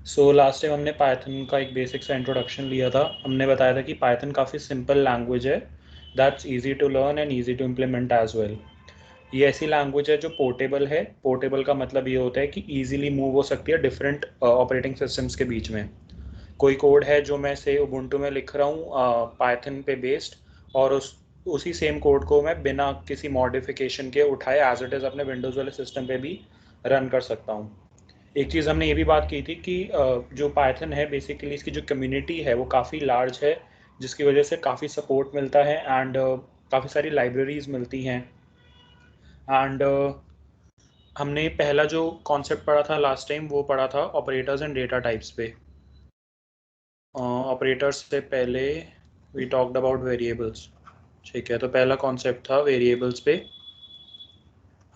So last time हमने Python का एक बेसिक सा इंट्रोडक्शन लिया था। हमने बताया था कि पाइथन काफ़ी सिंपल लैंग्वेज है, that's easy to learn and easy to implement as well. ये ऐसी लैंग्वेज है जो पोर्टेबल है। पोर्टेबल का मतलब ये होता है कि ईजिली मूव हो सकती है डिफरेंट ऑपरेटिंग सिस्टम्स के बीच में। कोई कोड है जो मैं से उबुंटू में लिख रहा हूँ पाइथन पे बेस्ड, और उसी सेम कोड को मैं बिना किसी मॉडिफिकेशन के उठाए एज इट इज़ अपने विंडोज़ वाले सिस्टम पे भी रन कर सकता हूँ। एक चीज़ हमने ये भी बात की थी कि जो पाइथन है बेसिकली इसकी जो कम्युनिटी है वो काफ़ी लार्ज है, जिसकी वजह से काफ़ी सपोर्ट मिलता है एंड काफ़ी सारी लाइब्रेरीज मिलती हैं। एंड हमने पहला जो कॉन्सेप्ट पढ़ा था लास्ट टाइम वो पढ़ा था ऑपरेटर्स एंड डेटा टाइप्स पे। ऑपरेटर्स से पहले वी टॉक्ड अबाउट वेरिएबल्स। ठीक है, तो पहला कॉन्सेप्ट था वेरिएबल्स पे।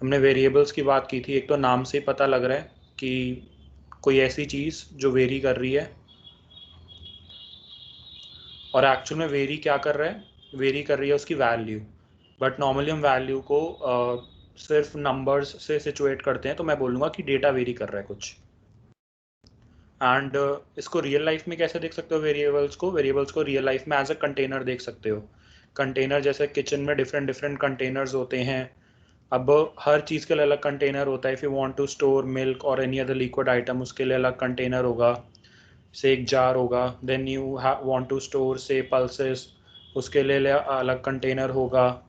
हमने वेरिएबल्स की बात की थी। एक तो नाम से ही पता लग रहा है कि कोई ऐसी चीज़ जो वेरी कर रही है, और एक्चुअल में वेरी क्या कर रहा है, वेरी कर रही है उसकी वैल्यू। बट नॉर्मली हम वैल्यू को सिर्फ नंबर्स से सिचुएट करते हैं, तो मैं बोलूँगा कि डेटा वेरी कर रहा है कुछ। एंड इसको रियल लाइफ में कैसे देख सकते हो, वेरिएबल्स को रियल लाइफ में एज अ कंटेनर देख सकते हो। कंटेनर जैसे किचन में डिफरेंट डिफरेंट कंटेनर्स होते हैं। अब हर चीज़ के लिए अलग कंटेनर होता है। If you want to store milk or any other liquid item, उसके लिए अलग कंटेनर होगा, से एक जार होगा। Then you want to store say pulses, उसके लिए अलग कंटेनर होगा।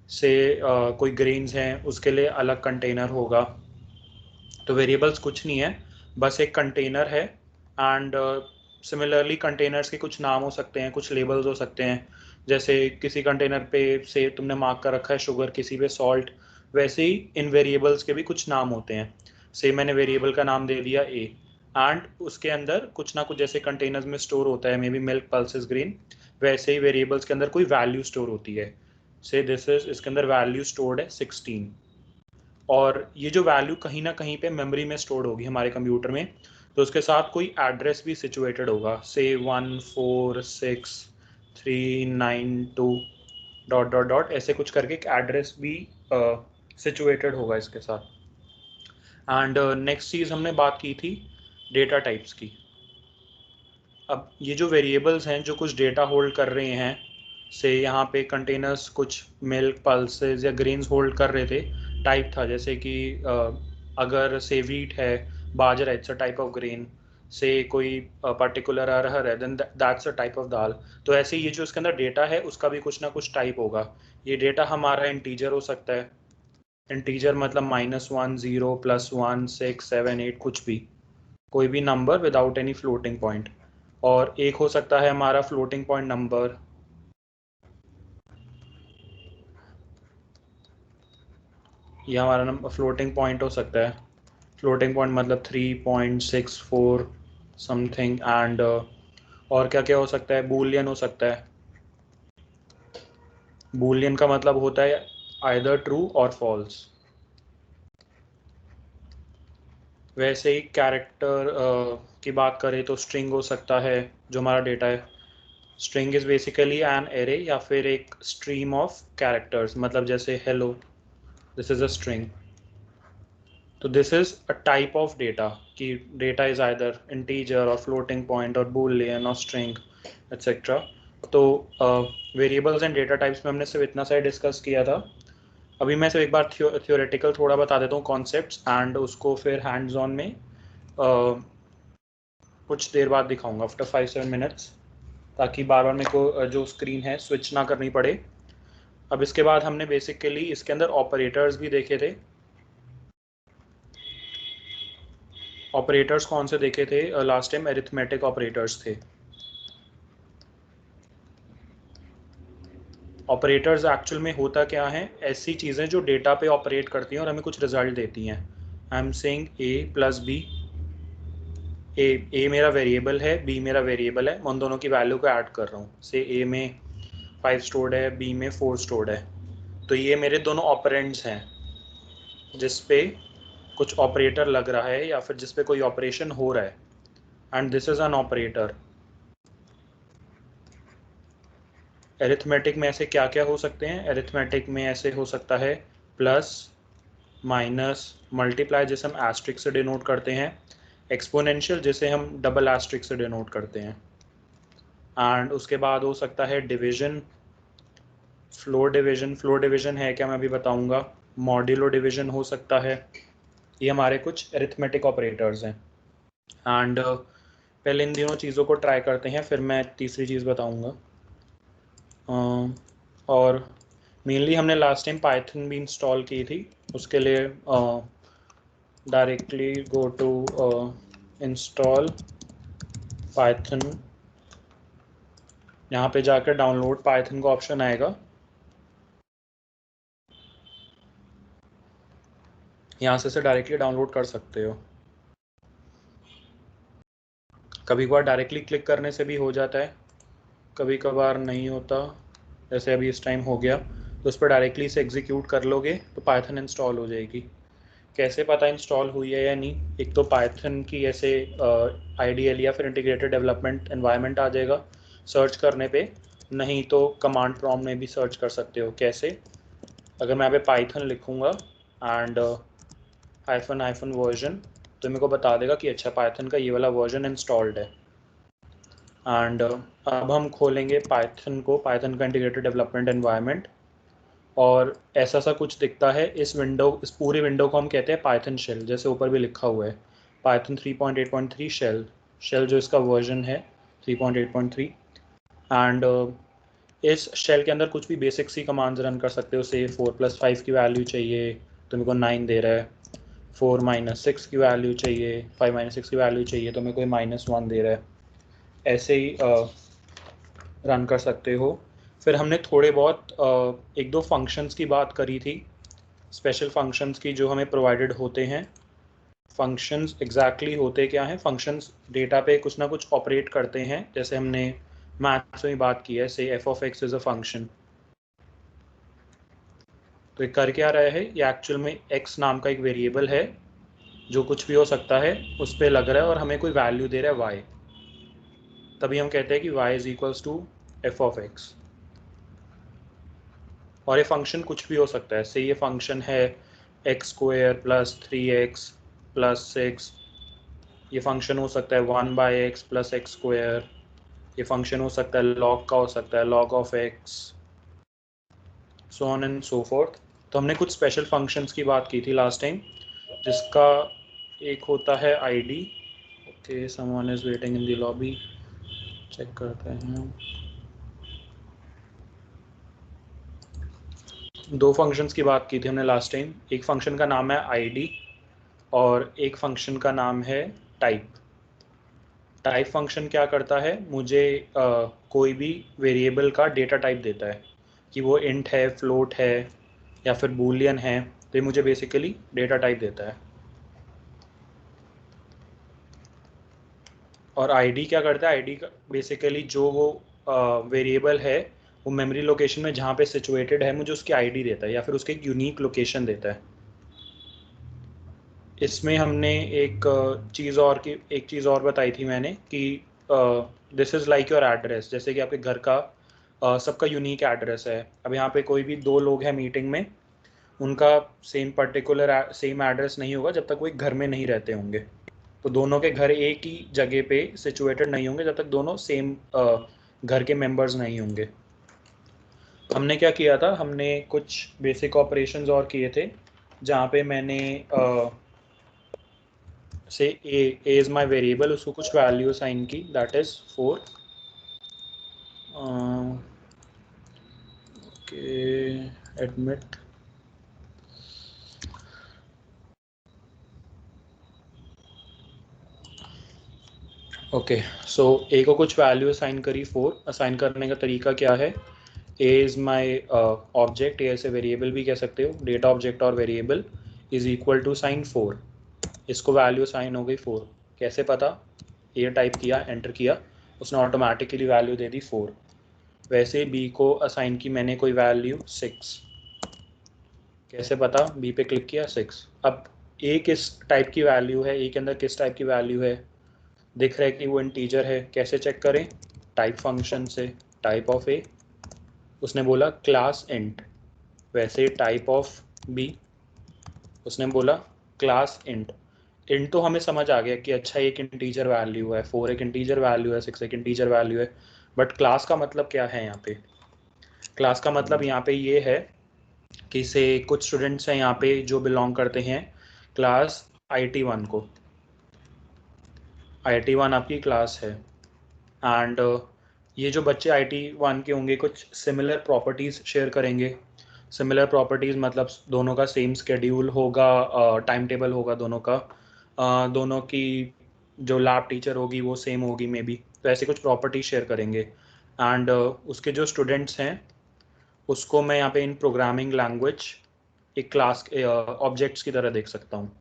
से कोई ग्रेन्स हैं उसके लिए अलग कंटेनर होगा। तो वेरिएबल्स कुछ नहीं है, बस एक कंटेनर है। एंड सिमिलरली कंटेनर्स के कुछ नाम हो सकते हैं, कुछ लेबल्स हो सकते हैं। जैसे किसी कंटेनर पे से तुमने मार्क कर रखा है शुगर, किसी पे सॉल्ट, वैसे ही इन वेरिएबल्स के भी कुछ नाम होते हैं। से मैंने वेरिएबल का नाम दे दिया ए, एंड उसके अंदर कुछ ना कुछ जैसे कंटेनर्स में स्टोर होता है may be milk, pulses, green, वैसे ही वेरिएबल्स के अंदर कोई वैल्यू स्टोर होती है। से दिस इज, इसके अंदर वैल्यू स्टोर्ड है 16। और ये जो वैल्यू कहीं ना कहीं पे मेमोरी में स्टोर्ड होगी हमारे कंप्यूटर में, तो उसके साथ कोई एड्रेस भी सिचुएटेड होगा, से 14639 डॉट डॉट डॉट ऐसे कुछ करके एक एड्रेस भी सिचुएटेड होगा इसके साथ। एंड नेक्स्ट चीज़ हमने बात की थी डेटा टाइप्स की। अब ये जो वेरिएबल्स हैं जो कुछ डेटा होल्ड कर रहे हैं, से यहाँ पे कंटेनर्स कुछ मिल्क, पल्सेस या ग्रेन्स होल्ड कर रहे थे, टाइप था जैसे कि अगर से वीट है, bajra, it's a type of grain. Say कोई पर्टिकुलर अरहर है, then that's a type of dal. तो ऐसे ये जो इसके अंदर डेटा है उसका भी कुछ ना कुछ टाइप होगा। ये डेटा हमारा इंटीजर हो सकता है। इंटीजर मतलब -1, 0, +1, 6, 7, 8, कुछ भी, कोई भी number without any floating point. और एक हो सकता है हमारा फ्लोटिंग पॉइंट नंबर। ये हमारा नंबर फ्लोटिंग पॉइंट हो सकता है। फ्लोटिंग पॉइंट मतलब 3.64 समथिंग। एंड और क्या क्या हो सकता है, बूलियन हो सकता है। बूलियन का मतलब होता है आइदर ट्रू और फॉल्स। वैसे ही कैरेक्टर की बात करें तो स्ट्रिंग हो सकता है जो हमारा डेटा है। String is basically an array या फिर एक स्ट्रीम ऑफ कैरेक्टर्स, मतलब जैसे hello, this is a string. तो this is a type of data, कि data is either integer or floating point or boolean or string etcetera. तो variables and data types में हमने सिर्फ इतना सा ही डिस्कस किया था। अभी मैं सिर्फ एक बार थियोरेटिकल थोड़ा बता देता हूँ कॉन्सेप्ट्स, एंड उसको फिर हैंड्स ऑन में कुछ देर बाद दिखाऊंगा, आफ्टर 5-7 मिनट्स, ताकि बार बार मेरे को जो स्क्रीन है स्विच ना करनी पड़े। अब इसके बाद हमने बेसिकली इसके अंदर ऑपरेटर्स भी देखे थे। ऑपरेटर्स कौन से देखे थे लास्ट टाइम? अरिथमेटिक ऑपरेटर्स थे। ऑपरेटर्स एक्चुअल में होता क्या है, ऐसी चीज़ें जो डेटा पे ऑपरेट करती हैं और हमें कुछ रिजल्ट देती हैं। I am saying A plus B. A मेरा वेरिएबल है, बी मेरा वेरिएबल है, मैं उन दोनों की वैल्यू को ऐड कर रहा हूँ। से ए में 5 स्टोर्ड है, बी में 4 स्टोर्ड है। तो ये मेरे दोनों ऑपरेंड्स हैं जिस पे कुछ ऑपरेटर लग रहा है या फिर जिस पे कोई ऑपरेशन हो रहा है, and this is an operator. Arithmetic में ऐसे क्या क्या हो सकते हैं? एरिथमेटिक में ऐसे हो सकता है प्लस, माइनस, मल्टीप्लाई जिसे हम एस्ट्रिक से डिनोट करते हैं। एक्सपोनेंशियल जिसे हम डबल एस्ट्रिक से डिनोट करते हैं, एंड उसके बाद हो सकता है डिवीजन, फ्लोर डिवीजन है क्या मैं अभी बताऊंगा, मॉड्यूलो डिवीजन हो सकता है। ये हमारे कुछ अरिथमेटिक ऑपरेटर्स हैं। एंड पहले इन दोनों चीज़ों को ट्राई करते हैं, फिर मैं तीसरी चीज़ बताऊंगा। और मेनली हमने लास्ट टाइम पाइथन भी इंस्टॉल की थी, उसके लिए directly go to install Python, यहाँ पे जाकर डाउनलोड पाइथन का ऑप्शन आएगा, यहाँ से डायरेक्टली डाउनलोड कर सकते हो। कभी कभार डायरेक्टली क्लिक करने से भी हो जाता है, कभी कभार नहीं होता, जैसे अभी इस टाइम हो गया, तो उस पर डायरेक्टली से एग्जीक्यूट कर लोगे तो पाइथन इंस्टॉल हो जाएगी। कैसे पता इंस्टॉल हुई है या नहीं, एक तो पाइथन की ऐसे आईडीएल या फिर इंटीग्रेटेड डेवलपमेंट एनवायरनमेंट आ जाएगा सर्च करने पे, नहीं तो कमांड प्रॉम्प्ट में भी सर्च कर सकते हो। कैसे, अगर मैं यहाँ पे पाइथन लिखूँगा एंड हाइफन वर्जन, तो मेरे को बता देगा कि अच्छा पाइथन का ये वाला वर्जन इंस्टॉल्ड है। एंड अब हम खोलेंगे पाइथन का इंटीग्रेटेड डेवलपमेंट एनवायरनमेंट, और ऐसा सा कुछ दिखता है। इस पूरी विंडो को हम कहते हैं पाइथन शेल, जैसे ऊपर भी लिखा हुआ है पाइथन 3.8.3 शेल जो इसका वर्जन है 3.8.3। एंड इस शेल के अंदर कुछ भी बेसिक सी कमांड्स रन कर सकते हो। से 4+5 की वैल्यू चाहिए तो मेरे को 9 दे रहा है, 4-6 की वैल्यू चाहिए, 5-6 की वैल्यू चाहिए तो मेरे को -1 दे रहा है। ऐसे ही रन कर सकते हो। फिर हमने थोड़े बहुत एक दो फंक्शंस की बात करी थी, स्पेशल फंक्शंस की जो हमें प्रोवाइडेड होते हैं। फंक्शंस एग्जैक्टली होते क्या हैं, फंक्शंस डेटा पे कुछ ना कुछ ऑपरेट करते हैं, जैसे हमने मैथ्स में बात की है, से f(x) इज़ अ फंक्शन। तो ये कर क्या रहा है, ये एक्चुअल में x नाम का एक वेरिएबल है जो कुछ भी हो सकता है, उस पर लग रहा है और हमें कोई वैल्यू दे रहा है y, तभी हम कहते हैं कि y is equals to f(x). और ये फंक्शन कुछ भी हो सकता है, से ये फंक्शन है x² + 3x + 6, ये फंक्शन हो सकता है 1/x + x², ये फंक्शन हो सकता है log का, हो सकता है log of x, so on and so fourth. तो हमने कुछ स्पेशल फंक्शंस की बात की थी लास्ट टाइम, जिसका एक होता है id। Okay, someone is waiting in the lobby, check करते हैं। दो फंक्शंस की बात की थी हमने लास्ट टाइम, एक फंक्शन का नाम है id और एक फंक्शन का नाम है टाइप। टाइप फंक्शन क्या करता है, मुझे कोई भी वेरिएबल का डेटा टाइप देता है, कि वो इंट है, फ्लोट है या फिर बूलियन है, तो ये मुझे बेसिकली डेटा टाइप देता है। और आईडी क्या करता है, आईडी बेसिकली जो वो वेरिएबल है वो मेमोरी लोकेशन में जहाँ पे सिचुएटेड है मुझे उसकी आईडी देता है, या फिर उसकी एक यूनिक लोकेशन देता है। इसमें हमने एक चीज़ और बताई थी मैंने कि this is like your address, जैसे कि आपके घर का सबका यूनिक एड्रेस है। अब यहाँ पे कोई भी दो लोग हैं मीटिंग में, उनका सेम एड्रेस नहीं होगा जब तक वो एक घर में नहीं रहते होंगे। तो दोनों के घर एक ही जगह पे सिचुएटेड नहीं होंगे जब तक दोनों सेम घर के मेंबर्स नहीं होंगे। हमने क्या किया था, हमने कुछ बेसिक ऑपरेशंस और किए थे, जहाँ पे मैंने से ए इज़ माई वेरिएबल, उसको कुछ वैल्यू असाइन की, that is 4। Okay, admit, okay. So A को कुछ वैल्यू असाइन करी 4। असाइन करने का तरीका क्या है, ए इज़ माई ऑब्जेक्ट, ए ऐसे वेरिएबल भी कह सकते हो, डेटा ऑब्जेक्ट और variable is equal to sign 4। इसको वैल्यू असाइन हो गई 4। कैसे पता, ए टाइप किया, एंटर किया, उसने ऑटोमेटिकली वैल्यू दे दी 4। वैसे बी को असाइन की मैंने कोई वैल्यू 6। कैसे पता, बी पे क्लिक किया 6। अब ए किस टाइप की वैल्यू है, ए के अंदर किस टाइप की वैल्यू है, दिख रहा है कि वो इंटीजर है। कैसे चेक करें, टाइप फंक्शन से, टाइप ऑफ ए, उसने बोला क्लास इंट। वैसे टाइप ऑफ बी, उसने बोला क्लास इंट। इंट तो हमें समझ आ गया कि अच्छा एक इंटीजर वैल्यू है, 4 एक इंटीजर वैल्यू है, 6 एक इंटीजर वैल्यू है, बट क्लास का मतलब क्या है यहाँ पे? क्लास का मतलब यहाँ पे ये है कि से कुछ स्टूडेंट्स हैं यहाँ पे जो बिलोंग करते हैं क्लास IT1 को। IT1 आपकी क्लास है, एंड ये जो बच्चे IT1 के होंगे कुछ सिमिलर प्रॉपर्टीज़ शेयर करेंगे। सिमिलर प्रॉपर्टीज़ मतलब दोनों का सेम स्केड्यूल होगा, टाइम टेबल होगा दोनों का, दोनों की जो लैब टीचर होगी वो सेम होगी मे बी, तो ऐसे कुछ प्रॉपर्टीज शेयर करेंगे। एंड उसके जो स्टूडेंट्स हैं उसको मैं यहाँ पे इन प्रोग्रामिंग लैंग्वेज एक क्लास ऑब्जेक्ट्स की तरह देख सकता हूँ।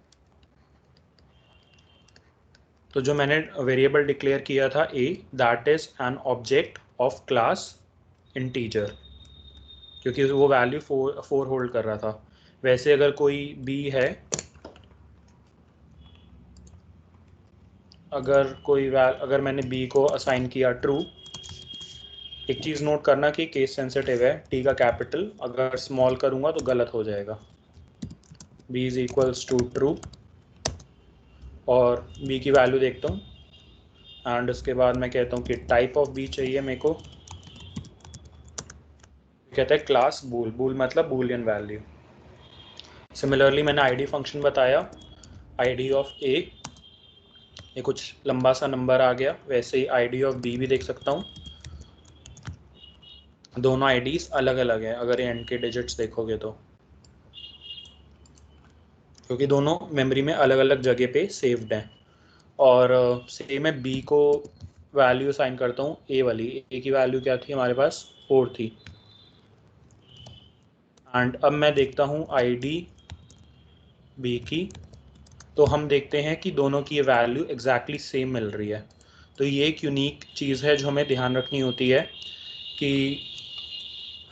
तो जो मैंने वेरिएबल डिक्लेयर किया था a, that is an object of class integer, क्योंकि वो वैल्यू 4 होल्ड कर रहा था। वैसे अगर कोई b है, अगर मैंने b को असाइन किया ट्रू, एक चीज़ नोट करना कि केस सेंसिटिव है, t का कैपिटल अगर स्मॉल करूँगा तो गलत हो जाएगा। b is equals to true, और b की वैल्यू देखता हूँ, एंड उसके बाद मैं कहता हूँ कि टाइप ऑफ b चाहिए मेरे को, कहता है क्लास बूल, बूल मतलब बूलियन वैल्यू। सिमिलरली मैंने id फंक्शन बताया, id ऑफ a, ये कुछ लंबा सा नंबर आ गया, वैसे ही id ऑफ b भी देख सकता हूँ। दोनों आईडीज अलग अलग हैं अगर ये एंड के डिजिट्स देखोगे तो, क्योंकि दोनों मेमोरी में अलग अलग जगह पे सेव्ड हैं। और सेम मैं बी को वैल्यू असाइन करता हूँ ए वाली, ए की वैल्यू क्या थी हमारे पास? 4 थी। एंड अब मैं देखता हूँ आईडी बी की, तो हम देखते हैं कि दोनों की ये वैल्यू एग्जैक्टली सेम मिल रही है। तो ये एक यूनिक चीज़ है जो हमें ध्यान रखनी होती है कि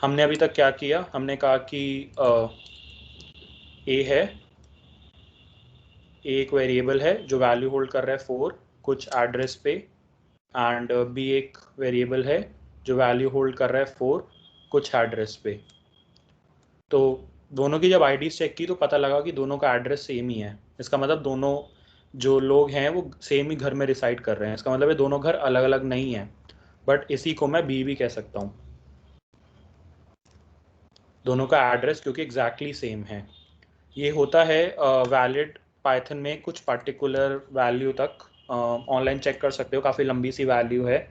हमने अभी तक क्या किया। हमने कहा कि ए है, एक वेरिएबल है जो वैल्यू होल्ड कर रहा है 4 कुछ एड्रेस पे, एंड बी एक वेरिएबल है जो वैल्यू होल्ड कर रहा है 4 कुछ एड्रेस पे। तो दोनों की जब आईडी चेक की तो पता लगा कि दोनों का एड्रेस सेम ही है। इसका मतलब दोनों जो लोग हैं वो सेम ही घर में रिसाइड कर रहे हैं। इसका मतलब ये दोनों घर अलग अलग नहीं हैं, बट इसी को मैं बी भी कह सकता हूँ, दोनों का एड्रेस क्योंकि एग्जैक्टली सेम है। ये होता है वैलिड पाइथन में कुछ पर्टिकुलर वैल्यू तक, ऑनलाइन चेक कर सकते हो, काफ़ी लंबी सी वैल्यू है,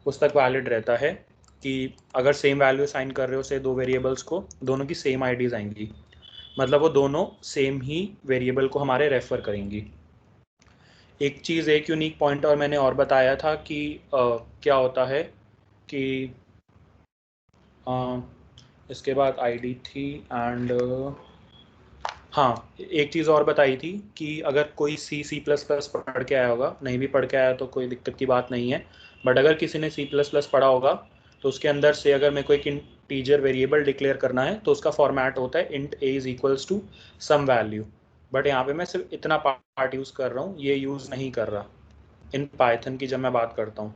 उस तक वैलिड रहता है कि अगर सेम वैल्यू साइन कर रहे हो से दो वेरिएबल्स को, दोनों की सेम आईडीज आएंगी, मतलब वो दोनों सेम ही वेरिएबल को हमारे रेफर करेंगी। एक चीज़, एक यूनिक पॉइंट और मैंने और बताया था कि क्या होता है कि अ, इसके बाद आईडी थी, एंड हाँ एक चीज़ और बताई थी कि अगर कोई C++ पढ़ के आया होगा, नहीं भी पढ़ के आया तो कोई दिक्कत की बात नहीं है, बट अगर किसी ने C++ पढ़ा होगा तो उसके अंदर से अगर मेरे को एक इंटीजर वेरिएबल डिक्लेयर करना है तो उसका फॉर्मेट होता है int a is equals to some value. But यहाँ पे मैं सिर्फ इतना पार्ट यूज़ कर रहा हूँ, ये यूज़ नहीं कर रहा इन पाइथन की जब मैं बात करता हूँ।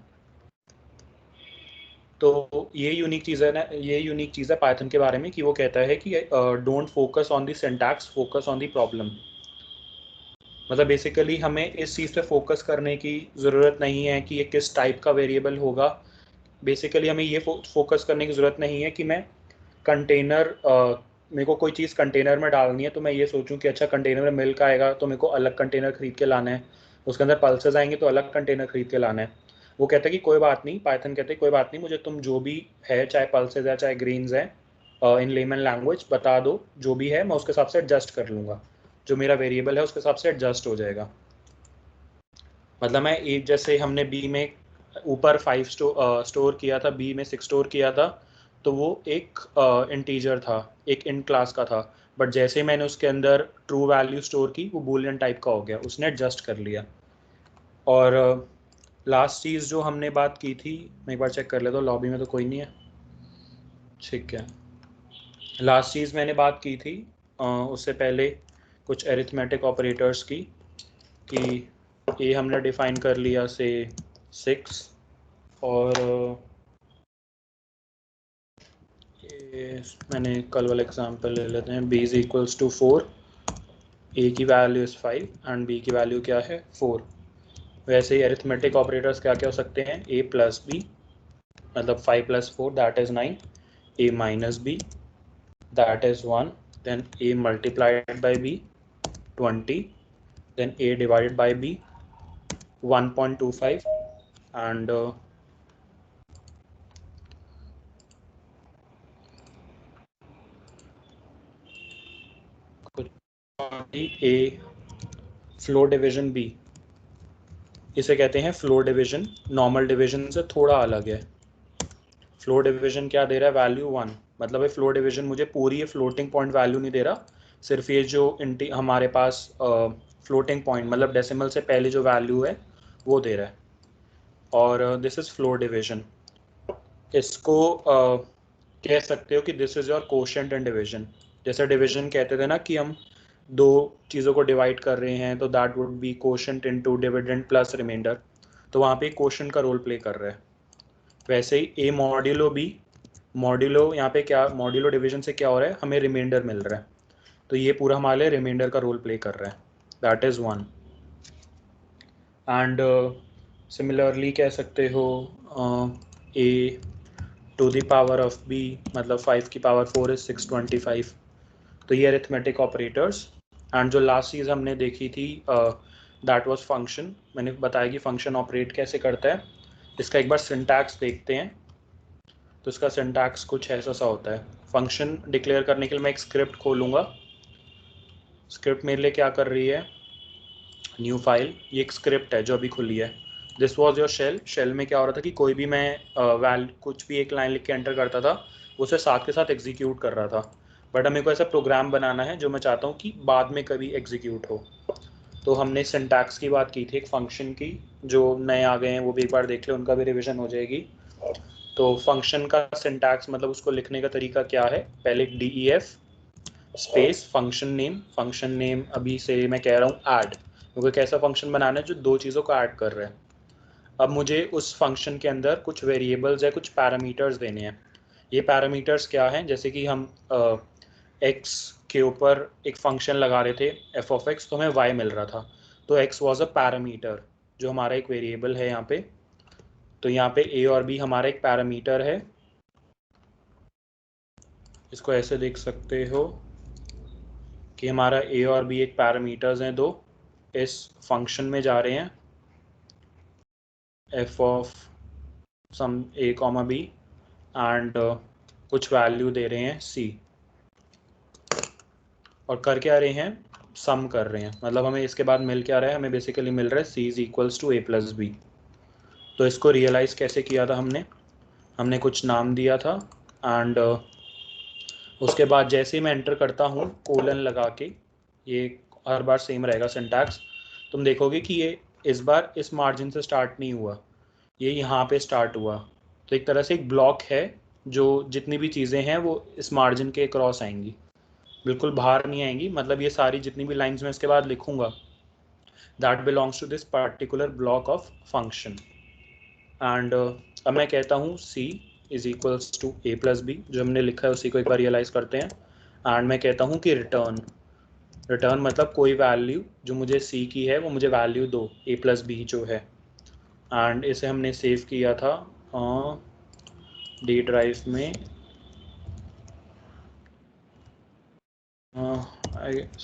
तो ये यूनिक चीज़ है ना, ये यूनिक चीज़ है पाइथन के बारे में कि वो कहता है कि don't focus on the syntax, focus on the problem. मतलब बेसिकली हमें इस चीज़ पे फोकस करने की ज़रूरत नहीं है कि ये किस टाइप का वेरिएबल होगा। बेसिकली हमें ये फोकस करने की ज़रूरत नहीं है कि मैं कंटेनर, मेरे को कोई चीज़ कंटेनर में डालनी है तो मैं ये सोचूं कि अच्छा कंटेनर में मिल्क आएगा तो मेरे को अलग कंटेनर खरीद के लाना है, उसके अंदर पल्सेस आएंगे तो अलग कंटेनर खरीद के लाना है। वो कहता है कि कोई बात नहीं, पाइथन कहते हैं कोई बात नहीं, मुझे तुम जो भी है, चाहे पल्सेस है चाहे ग्रेन्स है, इन लेमन लैंग्वेज बता दो, जो भी है मैं उसके हिसाब से एडजस्ट कर लूँगा, जो मेरा वेरिएबल है उसके हिसाब से एडजस्ट हो जाएगा। मतलब मैं एक, जैसे हमने बी में ऊपर 5 स्टोर किया था, बी में 6 स्टोर किया था, तो वो एक इंटीजर था, एक इन क्लास का था, बट जैसे मैंने उसके अंदर ट्रू वैल्यू स्टोर की वो बूलियन टाइप का हो गया, उसने एडजस्ट कर लिया। और लास्ट चीज़ जो हमने बात की थी, मैं एक बार चेक कर लेता हूँ, लॉबी में तो कोई नहीं है, ठीक है। लास्ट चीज़ मैंने बात की थी उससे पहले कुछ एरिथमेटिक ऑपरेटर्स की, कि ये हमने डिफाइन कर लिया से 6, और ये मैंने कल वाला एग्जांपल ले लेते हैं, b इज इक्वल्स टू 4, ए की वैल्यू इज़ 5 एंड बी की वैल्यू क्या है 4। वैसे ही अरिथमेटिक ऑपरेटर्स क्या क्या हो सकते हैं, ए प्लस बी मतलब 5 + 4 that is 9, a minus b that is 1, then a multiplied by b 20, then a divided by b 1.25 and a floor division b, इसे कहते हैं फ्लोर डिवीजन, नॉर्मल डिवीजन से थोड़ा अलग है। फ्लोर डिवीजन क्या दे रहा है, वैल्यू 1, मतलब ये फ्लोर डिवीजन मुझे पूरी ये फ्लोटिंग पॉइंट वैल्यू नहीं दे रहा, सिर्फ ये जो हमारे पास फ्लोटिंग पॉइंट मतलब डेसिमल से पहले जो वैल्यू है वो दे रहा है। और दिस इज फ्लोर डिवीजन। इसको कह सकते हो कि this is your quotient in division. जैसे डिवीजन कहते थे ना कि हम दो चीज़ों को डिवाइड कर रहे हैं तो that would be quotient into dividend plus reminder, तो वहाँ पे कोशेंट का रोल प्ले कर रहा है। वैसे ही ए मॉड्यूलो बी, मॉड्यूलो यहाँ पे क्या, मॉड्यूलो डिवीजन से क्या हो रहा है, हमें रिमाइंडर मिल रहा है, तो ये पूरा हमारे लिए रिमाइंडर का रोल प्ले कर रहा है, दैट इज़ 1। एंड सिमिलरली कह सकते हो A to the power of B मतलब 5 की पावर 4 इज 625। तो ये अरिथमेटिक ऑपरेटर्स। एंड जो लास्ट चीज़ हमने देखी थी दैट वाज फंक्शन। मैंने बताया कि फंक्शन ऑपरेट कैसे करता है। इसका एक बार सिंटैक्स देखते हैं। तो इसका सिंटैक्स कुछ ऐसा सा होता है। फंक्शन डिक्लेयर करने के लिए मैं एक स्क्रिप्ट खोलूँगा। स्क्रिप्ट मेरे लिए क्या कर रही है, न्यू फाइल, ये एक स्क्रिप्ट है जो अभी खुली है। This was your shell. Shell में क्या हो रहा था कि कोई भी मैं कुछ भी एक लाइन लिख के एंटर करता था, उसे साथ के साथ एग्जीक्यूट कर रहा था। बट हमें को ऐसा प्रोग्राम बनाना है जो मैं चाहता हूँ कि बाद में कभी एग्जीक्यूट हो। तो हमने सिंटैक्स की बात की थी एक फंक्शन की, जो नए आ गए हैं वो भी एक बार देख ले, उनका भी रिविजन हो जाएगी। तो फंक्शन का सिंटैक्स मतलब उसको लिखने का तरीका क्या है, पहले DEF space function name. Function name अभी से मैं कह रहा हूँ ऐड, क्योंकि कैसा फंक्शन बनाना है जो दो चीज़ों को ऐड कर रहे हैं। अब मुझे उस फंक्शन के अंदर कुछ वेरिएबल्स या कुछ पैरामीटर्स देने हैं। ये पैरामीटर्स क्या हैं, जैसे कि हम x के ऊपर एक फंक्शन लगा रहे थे f(x), तो हमें y मिल रहा था, तो x वॉज अ पैरामीटर जो हमारा एक वेरिएबल है यहाँ पे। तो यहाँ पे a और b हमारा एक पैरामीटर है। इसको ऐसे देख सकते हो कि हमारा a और b एक पैरामीटर्स हैं दो, इस फंक्शन में जा रहे हैं f of some a, b and कुछ वैल्यू दे रहे हैं c, और कर क्या रहे हैं, सम कर रहे हैं। मतलब हमें इसके बाद मिल क्या रहा है, हमें बेसिकली मिल रहा है c is equals to a plus B. तो इसको रियलाइज़ कैसे किया था हमने कुछ नाम दिया था एंड उसके बाद जैसे ही मैं एंटर करता हूँ कोलन लगा के, ये हर बार सेम रहेगा सिंटैक्स। तुम देखोगे कि ये इस बार इस मार्जिन से स्टार्ट नहीं हुआ, ये यहाँ पे स्टार्ट हुआ। तो एक तरह से एक ब्लॉक है जो जितनी भी चीज़ें हैं वो इस मार्जिन के क्रॉस आएंगी, बिल्कुल बाहर नहीं आएंगी। मतलब ये सारी जितनी भी लाइंस में इसके बाद लिखूंगा that belongs to this particular block of function. And अब मैं कहता हूँ c is equals to a plus B, जो हमने लिखा है उसी को एक बार रियलाइज़ करते हैं। एंड मैं कहता हूँ कि रिटर्न मतलब कोई वैल्यू जो मुझे c की है वो मुझे वैल्यू दो a प्लस बी जो है। एंड इसे हमने सेव किया था डी ड्राइव में,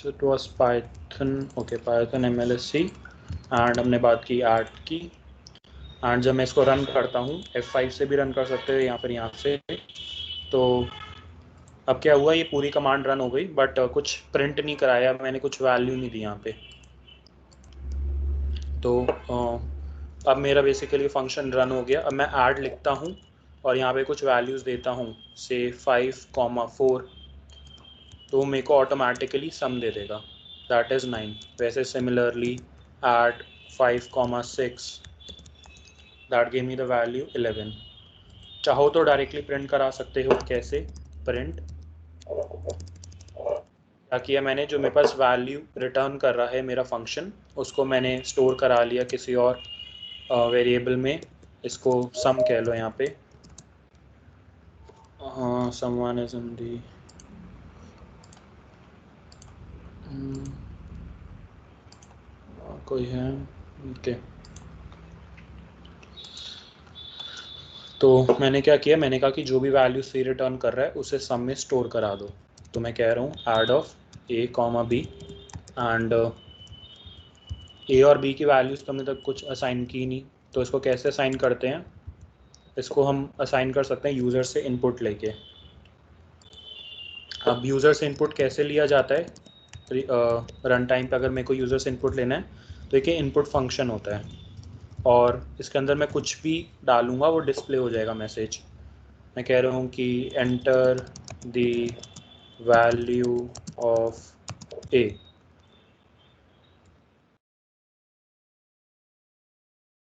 it was Python, okay Python MLSC। And हमने बात की ऐड की। एंड जब मैं इसको रन करता हूँ F5 से भी रन कर सकते हो या फिर यहाँ से, तो अब क्या हुआ, ये पूरी कमांड रन हो गई बट कुछ प्रिंट नहीं कराया, मैंने कुछ वैल्यू नहीं दी यहाँ पे। तो अब मेरा बेसिकली फंक्शन रन हो गया। अब मैं ऐड लिखता हूँ और यहाँ पे कुछ वैल्यूज़ देता हूँ, से 5,4, तो मेरे को ऑटोमेटिकली सम दे देगा, दैट इज़ 9। वैसे similarly add 5,6, that gave me the value 11। चाहो तो डायरेक्टली प्रिंट करा सकते हो, कैसे, प्रिंट क्या किया मैंने, जो मेरे पास वैल्यू रिटर्न कर रहा है मेरा फंक्शन, उसको मैंने स्टोर करा लिया किसी और वेरिएबल में। इसको सम कह लो यहाँ पे, सम वन इज इन दी, कोई है? ओके, तो मैंने क्या किया, मैंने कहा कि जो भी वैल्यू सी रिटर्न कर रहा है उसे सम में स्टोर करा दो। तो मैं कह रहा हूँ add of A comma B, and A और बी की वैल्यूज़ तो हमने तक कुछ असाइन की नहीं, तो इसको कैसे असाइन करते हैं? इसको हम असाइन कर सकते हैं यूज़र से इनपुट लेके। अब यूज़र से इनपुट कैसे लिया जाता है? रन टाइम पे अगर मेरे को यूज़र से इनपुट लेना है तो एक इनपुट फंक्शन होता है, और इसके अंदर मैं कुछ भी डालूंगा वो डिस्प्ले हो जाएगा मैसेज। मैं कह रहा हूँ कि एंटर द वैल्यू ऑफ ए,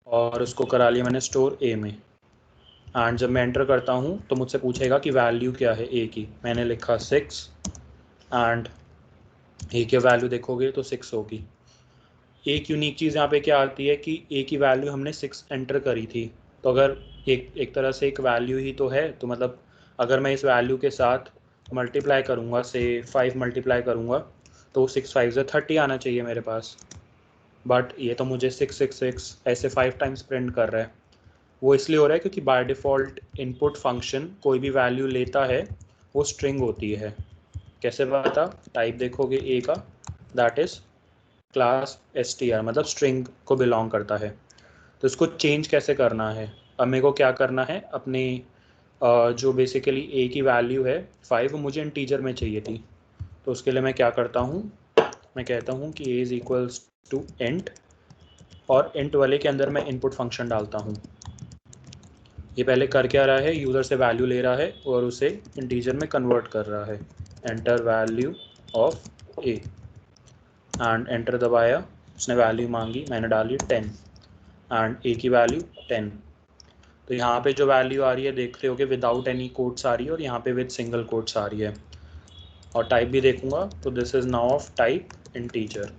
और उसको करा लिया मैंने स्टोर ए में। एंड जब मैं एंटर करता हूँ तो मुझसे पूछेगा कि वैल्यू क्या है ए की। मैंने लिखा 6, एंड ए की वैल्यू देखोगे तो 6 होगी। एक यूनिक चीज़ यहाँ पे क्या आती है कि ए की वैल्यू हमने 6 एंटर करी थी, तो अगर एक तरह से एक वैल्यू ही तो है, तो मतलब अगर मैं इस वैल्यू के साथ मल्टीप्लाई करूँगा, से 5 मल्टीप्लाई करूँगा, तो 6 5 से 30 आना चाहिए मेरे पास। बट ये तो मुझे 666 ऐसे 5 टाइम्स प्रिंट कर रहा है। वो इसलिए हो रहा है क्योंकि बाय डिफ़ॉल्ट इनपुट फंक्शन कोई भी वैल्यू लेता है वो स्ट्रिंग होती है। कैसे पता? टाइप देखोगे ए का, दैट इज़ क्लास str, मतलब स्ट्रिंग को बिलोंग करता है। तो इसको चेंज कैसे करना है? अब मेरे को क्या करना है, अपनी जो बेसिकली a की वैल्यू है 5, मुझे इंटीजर में चाहिए थी। तो उसके लिए मैं क्या करता हूँ, मैं कहता हूँ कि a is equals to int, और इंट वाले के अंदर मैं इनपुट फंक्शन डालता हूँ। ये पहले कर क्या रहा है, यूज़र से वैल्यू ले रहा है और उसे इंटीजर में कन्वर्ट कर रहा है। Enter value of A, and enter दबाया, उसने वैल्यू मांगी, मैंने डाली 10, एंड ए की वैल्यू 10। तो यहाँ पे जो वैल्यू आ रही है देख रहे होगे विदाउट एनी कोट्स आ रही है, और यहाँ पे विद सिंगल कोट्स आ रही है। और टाइप भी देखूंगा तो this is now of type integer.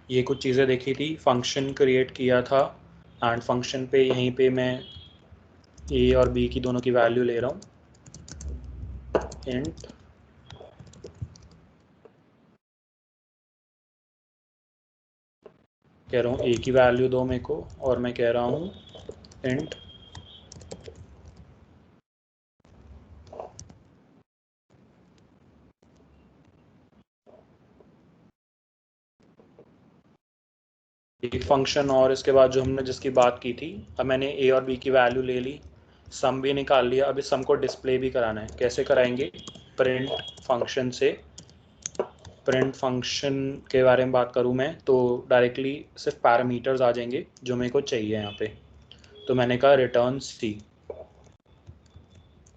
ये कुछ चीज़ें देखी थी, फंक्शन क्रिएट किया था, एंड फंक्शन पे यहीं पे मैं ए और बी की दोनों की वैल्यू ले रहा हूँ। इंट कह रहा हूँ ए की वैल्यू दो मेरे को, और मैं कह रहा हूँ इंट एक फंक्शन, और इसके बाद जो हमने जिसकी बात की थी, अब मैंने ए और बी की वैल्यू ले ली, सम भी निकाल लिया। अब इस सम को डिस्प्ले भी कराना है। कैसे कराएंगे? प्रिंट फंक्शन से। प्रिंट फंक्शन के बारे में बात करूँ मैं तो डायरेक्टली सिर्फ पैरामीटर्स आ जाएंगे जो मेरे को चाहिए यहाँ पे। तो मैंने कहा रिटर्न सी,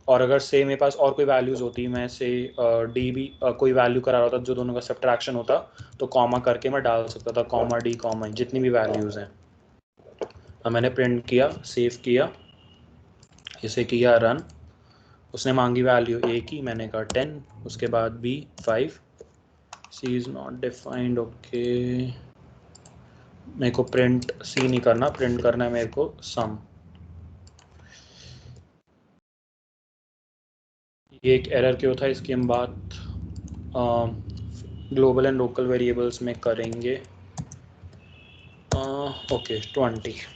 और अगर से मेरे पास और कोई वैल्यूज़ होती, मैं से डी भी कोई वैल्यू करा रहा होता जो दोनों का सब्ट्रैक्शन होता, तो कॉमा करके मैं डाल सकता था, कॉमा डी कॉमा, जितनी भी वैल्यूज़ हैं। अब मैंने प्रिंट किया, सेव किया, इसे किया रन। उसने मांगी वैल्यू ए की, मैंने कहा 10, उसके बाद B 5, C is not defined. Okay, मेरे को प्रिंट सी नहीं करना, प्रिंट करना है मेरे को सम। ये एक एरर क्यों था, इसकी हम बात ग्लोबल एंड लोकल वेरिएबल्स में करेंगे। ओके, 20,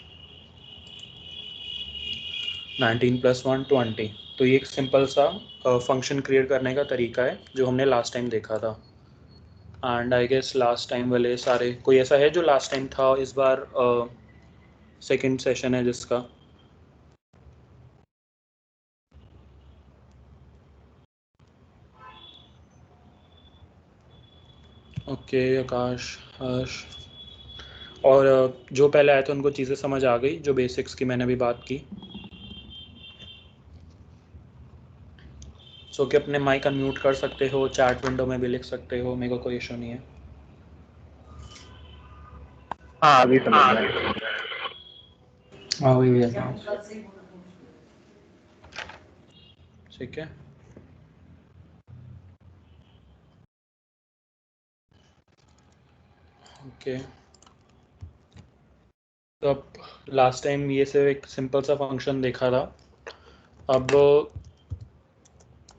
19 + 1 20। तो ये एक सिंपल सा फंक्शन क्रिएट करने का तरीका है जो हमने लास्ट टाइम देखा था। And I guess last time वाले सारे, कोई ऐसा है जो लास्ट टाइम था, इस बार सेकंड सेशन है जिसका? ओके, आकाश, हर्ष, और जो पहले आए थे उनको चीज़ें समझ आ गई, जो बेसिक्स की मैंने भी बात की। सो कि अपने माइक अनम्यूट कर सकते हो, चैट विंडो में भी लिख सकते हो, मेरे को कोई इशू नहीं है। हाँ अभी समझ में आया। हाँ वही भैया, ठीक है। ओके, तो अब लास्ट टाइम ये सिर्फ एक सिंपल सा फंक्शन देखा था। अब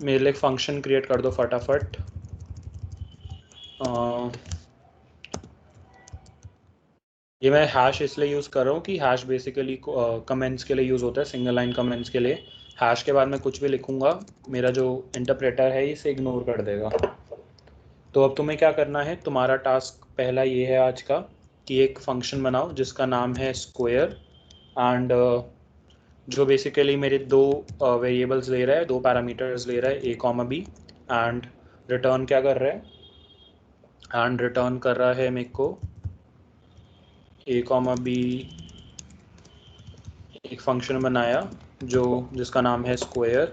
मेरे लिए एक फंक्शन क्रिएट कर दो फटाफट। ये मैं हैश इसलिए यूज़ कर रहा हूँ कि हैश बेसिकली कमेंट्स के लिए यूज़ होता है, सिंगल लाइन कमेंट्स के लिए। हैश के बाद मैं कुछ भी लिखूंगा, मेरा जो इंटरप्रेटर है इसे इग्नोर कर देगा। तो अब तुम्हें क्या करना है, तुम्हारा टास्क पहला ये है आज का कि एक फंक्शन बनाओ जिसका नाम है स्क्वायर, एंड जो बेसिकली मेरे दो वेरिएबल्स ले रहा है, दो पैरामीटर्स ले रहा है, ए कॉमा बी, एंड रिटर्न क्या कर रहा है, एंड रिटर्न कर रहा है मेरे को ए कॉमा बी। एक फंक्शन बनाया जिसका नाम है स्क्वायर,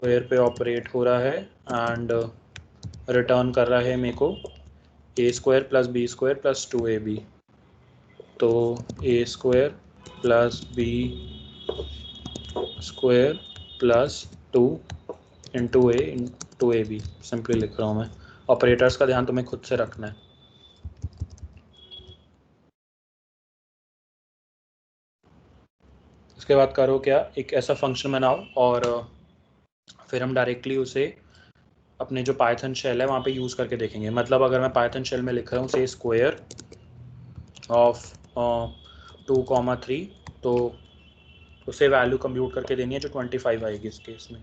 स्क्वायर पे ऑपरेट हो रहा है, एंड रिटर्न कर रहा है मेरे को A square plus B square plus 2ab। तो A square plus B square plus 2 into A into A B, simply लिख रहा हूँ मैं। ऑपरेटर्स का ध्यान तुम्हें खुद से रखना है। उसके बाद करो क्या, एक ऐसा फंक्शन बनाओ और फिर हम डायरेक्टली उसे अपने जो पाइथन शेल है वहाँ पे यूज़ करके देखेंगे। मतलब अगर मैं पाइथन शेल में लिख रहा हूँ से स्क्वायर ऑफ 2,3, तो उसे वैल्यू कंप्यूट करके देनी है जो 25 आएगी इस केस में।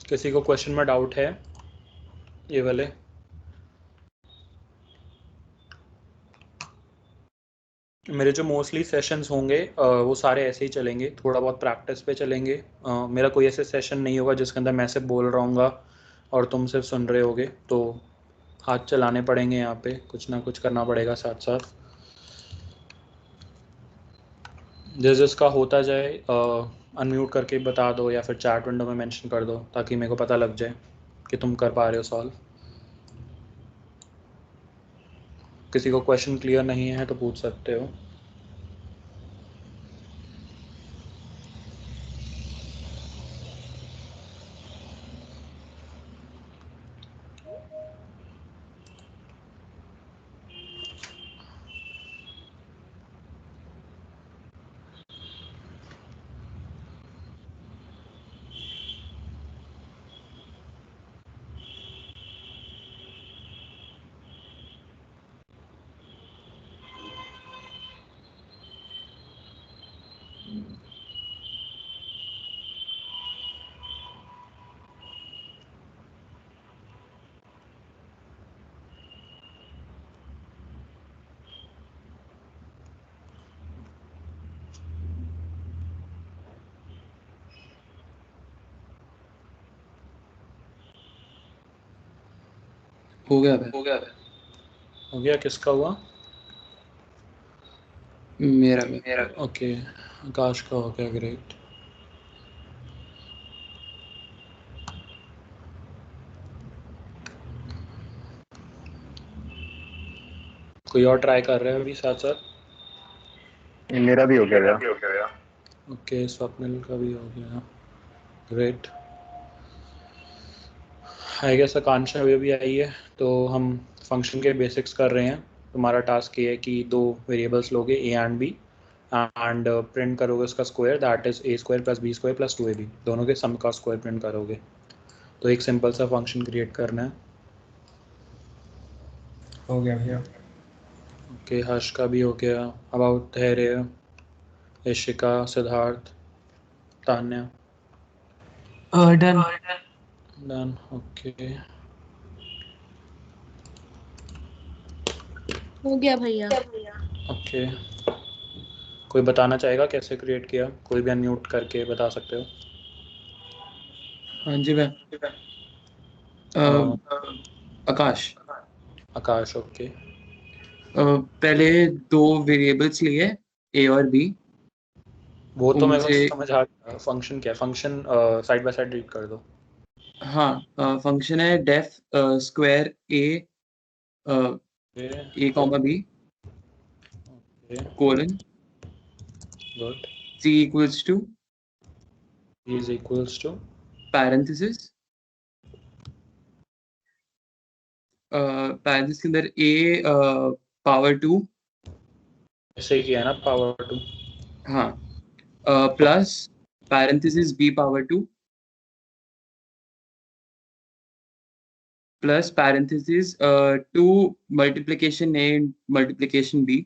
किसी को क्वेश्चन में डाउट है ये वाले? मेरे जो मोस्टली सेशंस होंगे वो सारे ऐसे ही चलेंगे, थोड़ा बहुत प्रैक्टिस पे चलेंगे। मेरा कोई ऐसे सेशन नहीं होगा जिसके अंदर मैं सिर्फ बोल रहा हूँगा और तुम सिर्फ सुन रहे होगे। तो हाथ चलाने पड़ेंगे, यहाँ पे कुछ ना कुछ करना पड़ेगा साथ साथ। जिसका होता जाए अनम्यूट करके बता दो या फिर चैट विंडो में मेंशन कर दो ताकि मेरे को पता लग जाए कि तुम कर पा रहे हो सॉल्व। किसी को क्वेश्चन क्लियर नहीं है तो पूछ सकते हो। हो गया भाई। हो गया? किसका हुआ? मेरा भाई। ओके, आकाश का हो गया, ग्रेट। कोई और ट्राई कर रहे हो अभी साथ साथ? मेरा भी हो गया भैया। ओके, स्वप्निल का भी हो गया, ग्रेट। आई गेस आकांक्षा अभी आई है। तो हम फंक्शन के बेसिक्स कर रहे हैं। तुम्हारा टास्क ये है कि दो वेरिएबल्स लोगे A and B, and print करोगे उसका square, that is A square plus B square plus 2ab, दोनों के सम का स्क्वायर प्रिंट करोगे। तो एक सिंपल सा फंक्शन क्रिएट करना है। हो गया भैया। ओके, हर्ष का भी हो गया। अबाउट धैर्य, Ishika, Siddharth, Tanya? Done. Done, okay. हो गया भैया। ओके, कोई बताना चाहेगा कैसे क्रिएट किया? कोई भी अनम्यूट करके बता सकते हो। हाँ जी भैया। आकाश। आकाश, ओके। पहले दो वेरिएबल्स लिए ए और बी। वो तो मेरे को उनसे समझ आ गया। फंक्शन क्या? Function side by side read कर दो। हाँ, फंक्शन है def square A A comma B okay, colon good. C equals to is equals to parenthesis parenthesis के अंदर ए पावर 2 ऐसे ही किया है ना, पावर 2। हाँ, plus parenthesis b power 2 plus parenthesis 2 multiplication a multiplication b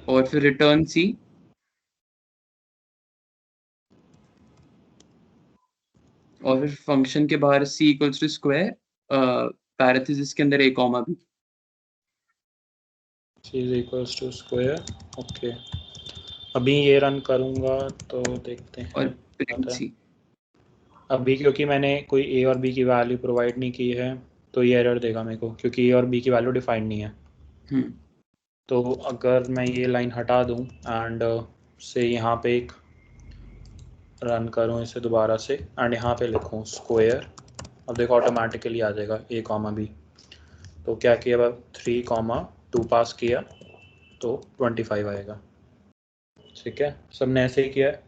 और फिर रिटर्न c और फिर फंक्शन के बाहर c equals to square parenthesis के अंदर a comma b। c is equals to square. Okay, अभी ये रन करूँगा तो देखते हैं और प्रिंट आता है। c। अभी क्योंकि मैंने कोई a और b की वैल्यू प्रोवाइड नहीं की है तो ये एरर देगा मेरे को, क्योंकि a और b की वैल्यू डिफाइंड नहीं है। तो अगर मैं ये लाइन हटा दूँ एंड से यहाँ पे एक रन करूँ इसे दोबारा से एंड यहाँ पे लिखूँ स्क्वायर, अब देखो ऑटोमेटिकली आ जाएगा a कॉमा b। तो क्या किया, अब 3,2 पास किया तो 25 आएगा। ठीक है, सबने ऐसे ही किया है।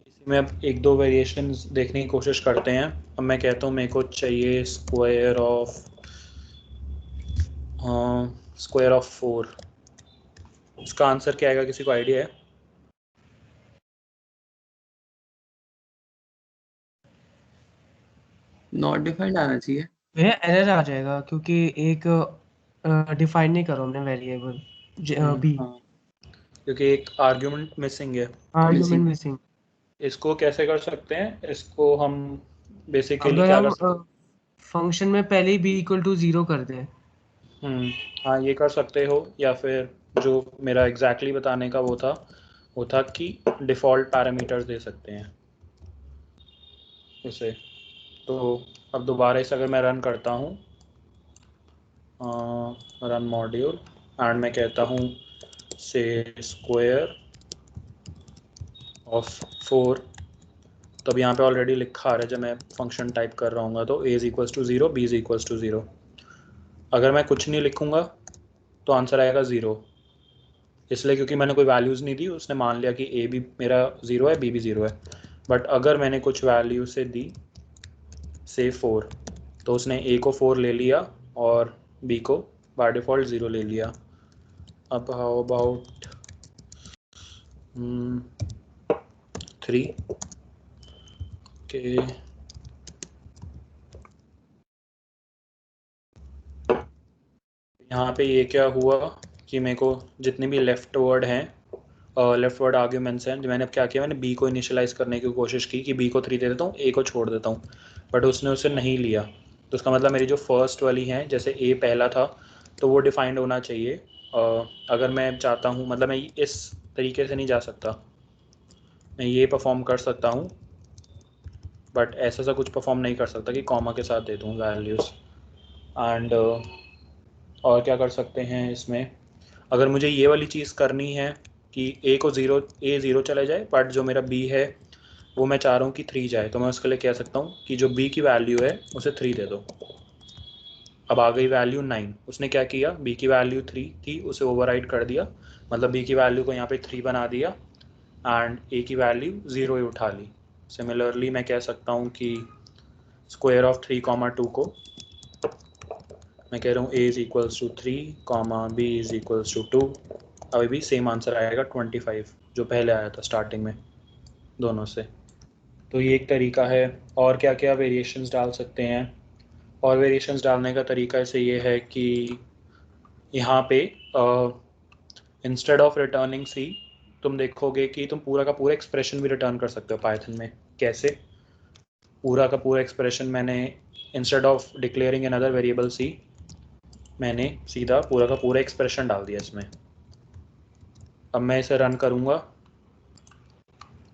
इसी में अब एक दो वेरिएशंस देखने की कोशिश करते हैं। अब मैं कहता हूँ मेरे को चाहिए स्क्वायर ऑफ 4। इसका आंसर क्या आएगा, किसी को आइडिया है? नॉट डिफाइंड आना चाहिए। भैया एरर आ जाएगा क्योंकि एक डिफाइन नहीं करो हमने वेरिएबल बी, हाँ, क्योंकि एक आर्ग्यूमेंट मिसिंग है। Argument missing. इसको कैसे कर सकते हैं, इसको हम बेसिकली अगर क्या कर हम सकते फंक्शन में पहले ही बी इक्वल टू 0 कर दें। हैं? हाँ, ये कर सकते हो, या फिर जो मेरा एग्जैक्टली बताने का वो था कि डिफ़ॉल्ट पैरामीटर्स दे सकते हैं उसे। तो अब दोबारा इसे अगर मैं रन करता हूँ, रन मॉड्यूल एंड मैं कहता हूँ से स्क्वायर ऑफ 4, तो अब यहाँ पे ऑलरेडी लिखा आ रहा है जब मैं फंक्शन टाइप कर रहा हूँ तो a is equals to 0, b is equals to 0। अगर मैं कुछ नहीं लिखूँगा तो आंसर आएगा 0, इसलिए क्योंकि मैंने कोई वैल्यूज़ नहीं दी, उसने मान लिया कि a भी मेरा 0 है, b भी 0 है। बट अगर मैंने कुछ वैल्यू से दी से 4, तो उसने a को 4 ले लिया और b को बाय डिफ़ॉल्ट 0 ले लिया। अब हाउ अबाउट 3 के यहाँ पे ये क्या हुआ कि मेरे को जितने भी लेफ्ट वर्ड आर्ग्यूमेंट्स हैं, जो मैंने अब क्या किया, मैंने b को इनिशियलाइज़ करने की कोशिश की कि b को 3 दे देता हूँ, a को छोड़ देता हूँ, बट उसने उसे नहीं लिया। तो उसका मतलब मेरी जो फर्स्ट वाली हैं, जैसे a पहला था तो वो डिफाइंड होना चाहिए। अगर मैं चाहता हूँ, मतलब मैं इस तरीके से नहीं जा सकता, मैं ये परफॉर्म कर सकता हूँ बट ऐसा सा कुछ परफॉर्म नहीं कर सकता कि कॉमा के साथ दे दूँ वैल्यूज़। एंड और क्या कर सकते हैं इसमें, अगर मुझे ये वाली चीज़ करनी है कि a 0 चला जाए, बट जो मेरा b है वो मैं चाह रहा हूँ कि 3 जाए, तो मैं उसके लिए कह सकता हूँ कि जो b की वैल्यू है उसे 3 दे दो। अब आ गई वैल्यू 9, उसने क्या किया, b की वैल्यू 3 थी उसे ओवरराइड कर दिया, मतलब b की वैल्यू को यहाँ पे 3 बना दिया एंड a की वैल्यू 0 ही उठा ली। सिमिलरली मैं कह सकता हूँ कि स्क्वायर ऑफ 3,2 को मैं कह रहा हूँ a is equals to 3, b is equals to 2। अभी भी सेम आंसर आएगा 25, जो पहले आया था स्टार्टिंग में दोनों से। तो ये एक तरीका है। और क्या क्या वेरिएशंस डाल सकते हैं, और वेरिएशंस डालने का तरीका ऐसे ये है कि यहाँ पे इंस्टेड ऑफ रिटर्निंग सी, तुम देखोगे कि तुम पूरा का पूरा एक्सप्रेशन भी रिटर्न कर सकते हो पाइथन में। कैसे? पूरा का पूरा एक्सप्रेशन मैंने instead of declaring another variable C, मैंने सीधा पूरा का पूरा एक्सप्रेशन डाल दिया इसमें। अब मैं इसे रन करूँगा,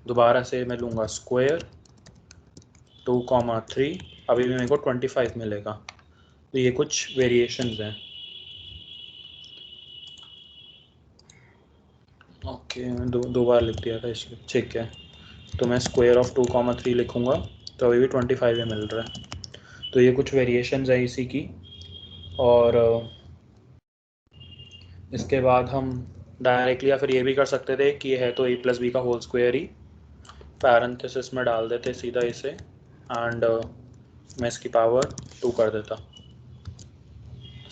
दोबारा से मैं लूँगा स्क्वायर 2,3, अभी भी मेरे को 25 मिलेगा। तो ये कुछ वेरिएशंस हैं। ओके, मैं दो बार लिख दिया था इसलिए, ठीक है। तो मैं स्क्वायर ऑफ 2,3 लिखूँगा तो अभी भी 25 ही मिल रहा है। तो ये कुछ वेरिएशंस है इसी की। और इसके बाद हम डायरेक्टली या फिर ये भी कर सकते थे कि ये है तो a प्लस बी का होल स्क्वायर ही, पैरेंथेसिस में डाल देते सीधा इसे एंड मैं इसकी पावर 2 कर देता।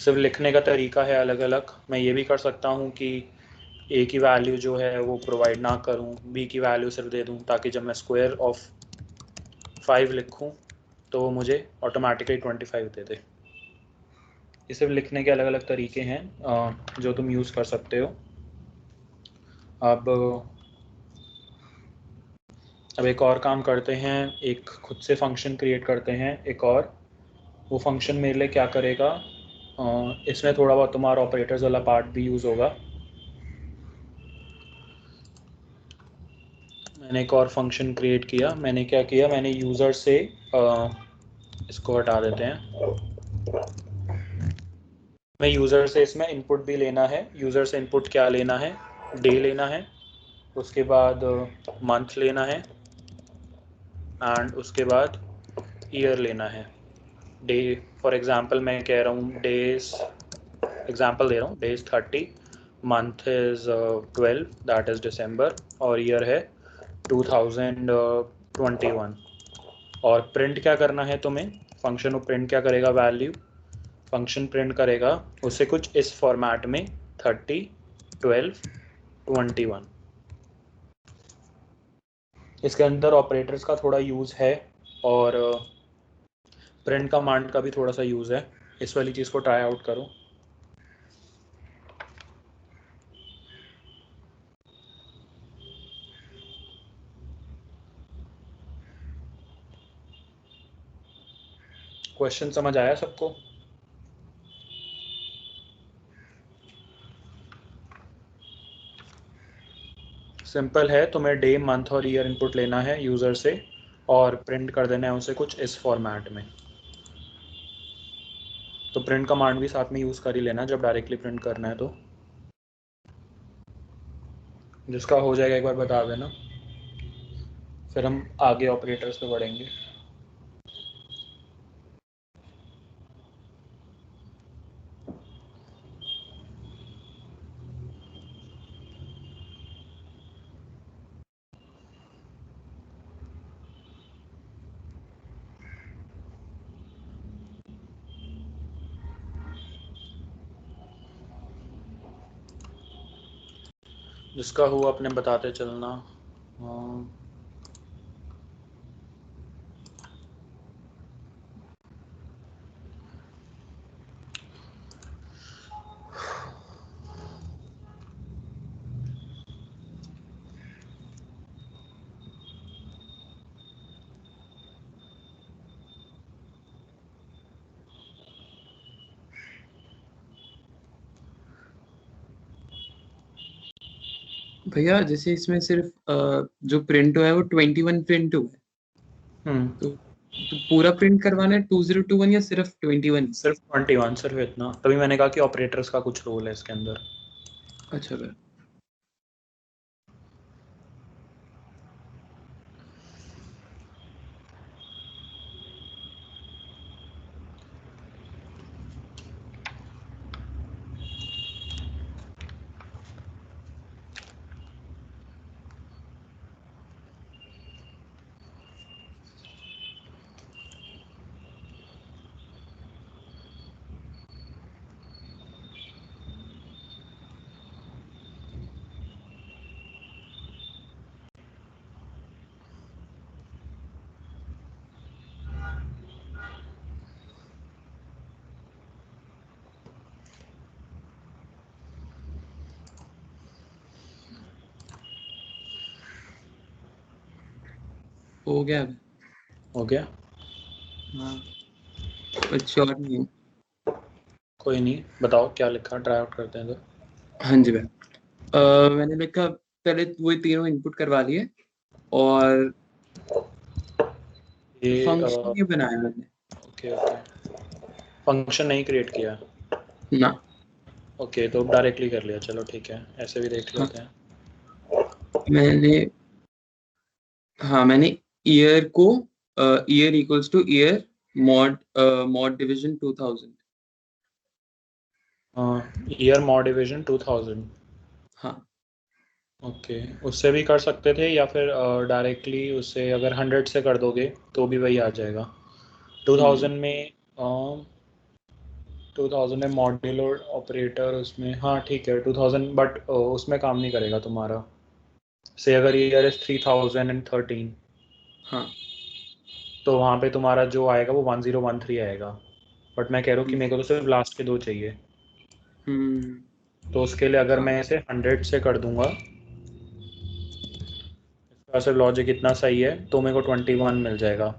सिर्फ लिखने का तरीका है अलग अलग। मैं ये भी कर सकता हूँ कि ए की वैल्यू जो है वो प्रोवाइड ना करूँ, बी की वैल्यू सिर्फ दे दूँ, ताकि जब मैं स्क्वायर ऑफ 5 लिखूँ तो वो मुझे ऑटोमेटिकली 25 दे दे। ये सिर्फ लिखने के अलग अलग तरीके हैं जो तुम यूज़ कर सकते हो। अब एक और काम करते हैं, एक खुद से फंक्शन क्रिएट करते हैं एक और। वो फंक्शन मेरे लिए क्या करेगा, इसमें थोड़ा बहुत तुम्हारा ऑपरेटर्स वाला पार्ट भी यूज़ होगा। मैंने एक और फंक्शन क्रिएट किया। मैंने क्या किया, मैंने यूज़र से इसको हटा देते हैं। मैं यूज़र से इसमें इनपुट भी लेना है। यूज़र से इनपुट क्या लेना है, डे लेना है, उसके बाद मंथ लेना है, एंड उसके बाद ईयर लेना है। डे फॉर एग्जांपल मैं कह रहा हूँ डेज, एग्जांपल दे रहा हूँ, days 30, month is 12 that is December, और ईयर है 2021। और प्रिंट क्या करना है तुम्हें, फंक्शन को प्रिंट क्या करेगा, वैल्यू। फंक्शन प्रिंट करेगा उससे कुछ इस फॉर्मेट में 30, 12, 21। इसके अंदर ऑपरेटर्स का थोड़ा यूज़ है और प्रिंट कमांड का भी थोड़ा सा यूज़ है। इस वाली चीज़ को ट्राई आउट करो। क्वेश्चन समझ आया सबको? सिंपल है, तुम्हें डे, मंथ और ईयर इनपुट लेना है यूज़र से और प्रिंट कर देना है उसे कुछ इस फॉर्मेट में। तो प्रिंट कमांड भी साथ में यूज़ कर ही लेना जब डायरेक्टली प्रिंट करना है। तो जिसका हो जाएगा एक बार बता देना, फिर हम आगे ऑपरेटर्स पे बढ़ेंगे। जिसका हुआ अपने बताते चलना। भैया जैसे इसमें सिर्फ जो प्रिंट हुआ है वो 21 प्रिंट हुआ है, तो पूरा प्रिंट करवाना है 2021 या सिर्फ 21? सिर्फ 21, सिर्फ इतना। तभी मैंने कहा कि ऑपरेटर्स का कुछ रोल है इसके अंदर। अच्छा भैया। हो गया भैया। हो गया? हाँ, कुछ श्योर नहीं हूँ। कोई नहीं, बताओ क्या लिखा, ट्राई आउट करते हैं। तो हाँ जी भैया, मैंने लिखा पहले वही तीनों इनपुट करवा लिए और ये फंक्शन ये बनाया मैंने ओके ओके, फंक्शन नहीं क्रिएट किया? ना। ओके, तो डायरेक्टली कर लिया, चलो ठीक है, ऐसे भी देख हाँ लेते हैं। मैंने हाँ मैंने ईयर को year equals two year mod mod division 2000। Year mod division 2000। हाँ ओके, उससे भी कर सकते थे या फिर डायरेक्टली उससे अगर 100 से कर दोगे तो भी वही आ जाएगा। 2000 में 2000 में मॉड्यूलर ऑपरेटर उसमें, हाँ ठीक है 2000, बट उसमें काम नहीं करेगा तुम्हारा। से अगर ईयर इज 3013, हाँ तो वहाँ पे तुम्हारा जो आएगा वो 1013 आएगा। बट मैं कह रहा हूँ कि मेरे को तो सिर्फ लास्ट के 2 चाहिए। तो उसके लिए अगर मैं इसे 100 से कर दूंगा, इसका सिर्फ लॉजिक इतना सही है, तो मेरे को 21 मिल जाएगा।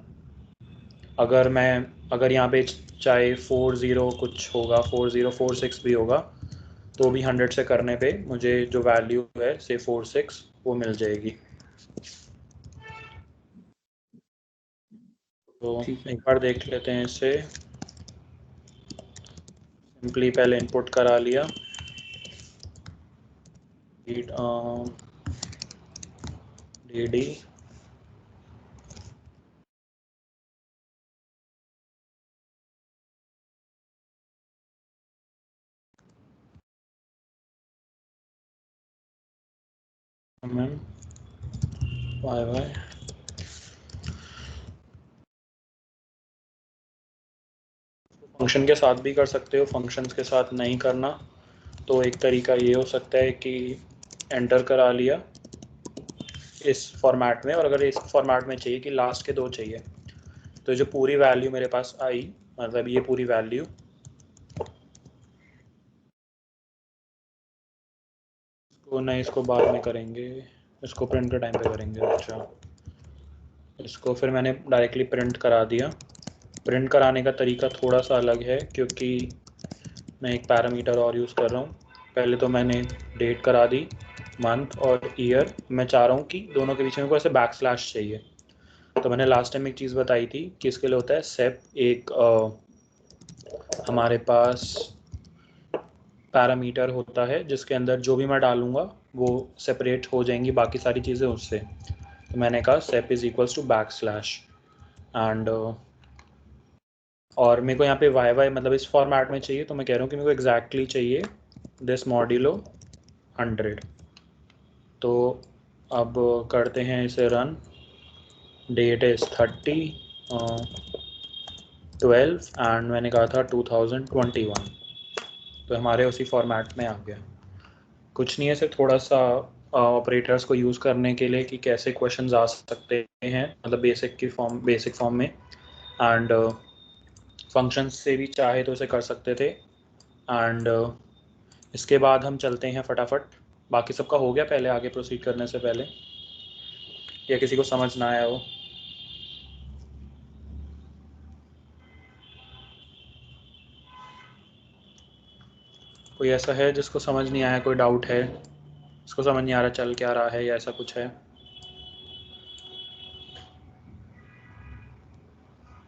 अगर यहाँ पे चाहे 40 कुछ होगा, 4046 भी होगा, तो भी 100 से करने पे मुझे जो वैल्यू है से 46 वो मिल जाएगी। तो ठीक है। एक बार देख लेते हैं इसे। सिंपली पहले इनपुट करा लिया, डी वाई वाई। फंक्शन के साथ भी कर सकते हो, फंक्शंस के साथ नहीं करना तो एक तरीका ये हो सकता है कि एंटर करा लिया इस फॉर्मेट में, और अगर इस फॉर्मेट में चाहिए कि लास्ट के 2 चाहिए, तो जो पूरी वैल्यू मेरे पास आई, मतलब ये पूरी वैल्यू, इसको नहीं, इसको बाद में करेंगे, इसको प्रिंट के टाइम पे करेंगे। अच्छा, इसको फिर मैंने डायरेक्टली प्रिंट करा दिया। प्रिंट कराने का तरीका थोड़ा सा अलग है, क्योंकि मैं एक पैरामीटर और यूज़ कर रहा हूँ। पहले तो मैंने डेट करा दी, मंथ और ईयर। मैं चाह रहा हूँ कि दोनों के बीच में कोई ऐसे बैक स्लैश चाहिए। तो मैंने लास्ट टाइम एक चीज़ बताई थी कि इसके लिए होता है सेप, एक हमारे पास पैरामीटर होता है जिसके अंदर जो भी मैं डालूँगा वो सेपरेट हो जाएंगी बाकी सारी चीज़ें उससे। तो मैंने कहा sep is equals to backslash n, और मेरे को यहाँ पे वाई वाई मतलब इस फॉर्मेट में चाहिए, तो मैं कह रहा हूँ कि मेरे को एग्जैक्टली चाहिए दिस मॉड्यूलो 100। तो अब करते हैं इसे रन। डेट इज़ 30 12 एंड मैंने कहा था 2021, तो हमारे उसी फॉर्मेट में आ गया। कुछ नहीं है, सिर्फ थोड़ा सा ऑपरेटर्स को यूज़ करने के लिए कि कैसे क्वेश्चंस आ सकते हैं, मतलब बेसिक फॉर्म में, एंड फंक्शंस से भी चाहे तो इसे कर सकते थे। एंड इसके बाद हम चलते हैं फटाफट। बाकी सबका हो गया पहले आगे प्रोसीड करने से पहले, या किसी को समझ ना आया हो? कोई ऐसा है जिसको समझ नहीं आया, कोई डाउट है, इसको समझ नहीं आ रहा चल क्या रहा है, या ऐसा कुछ है?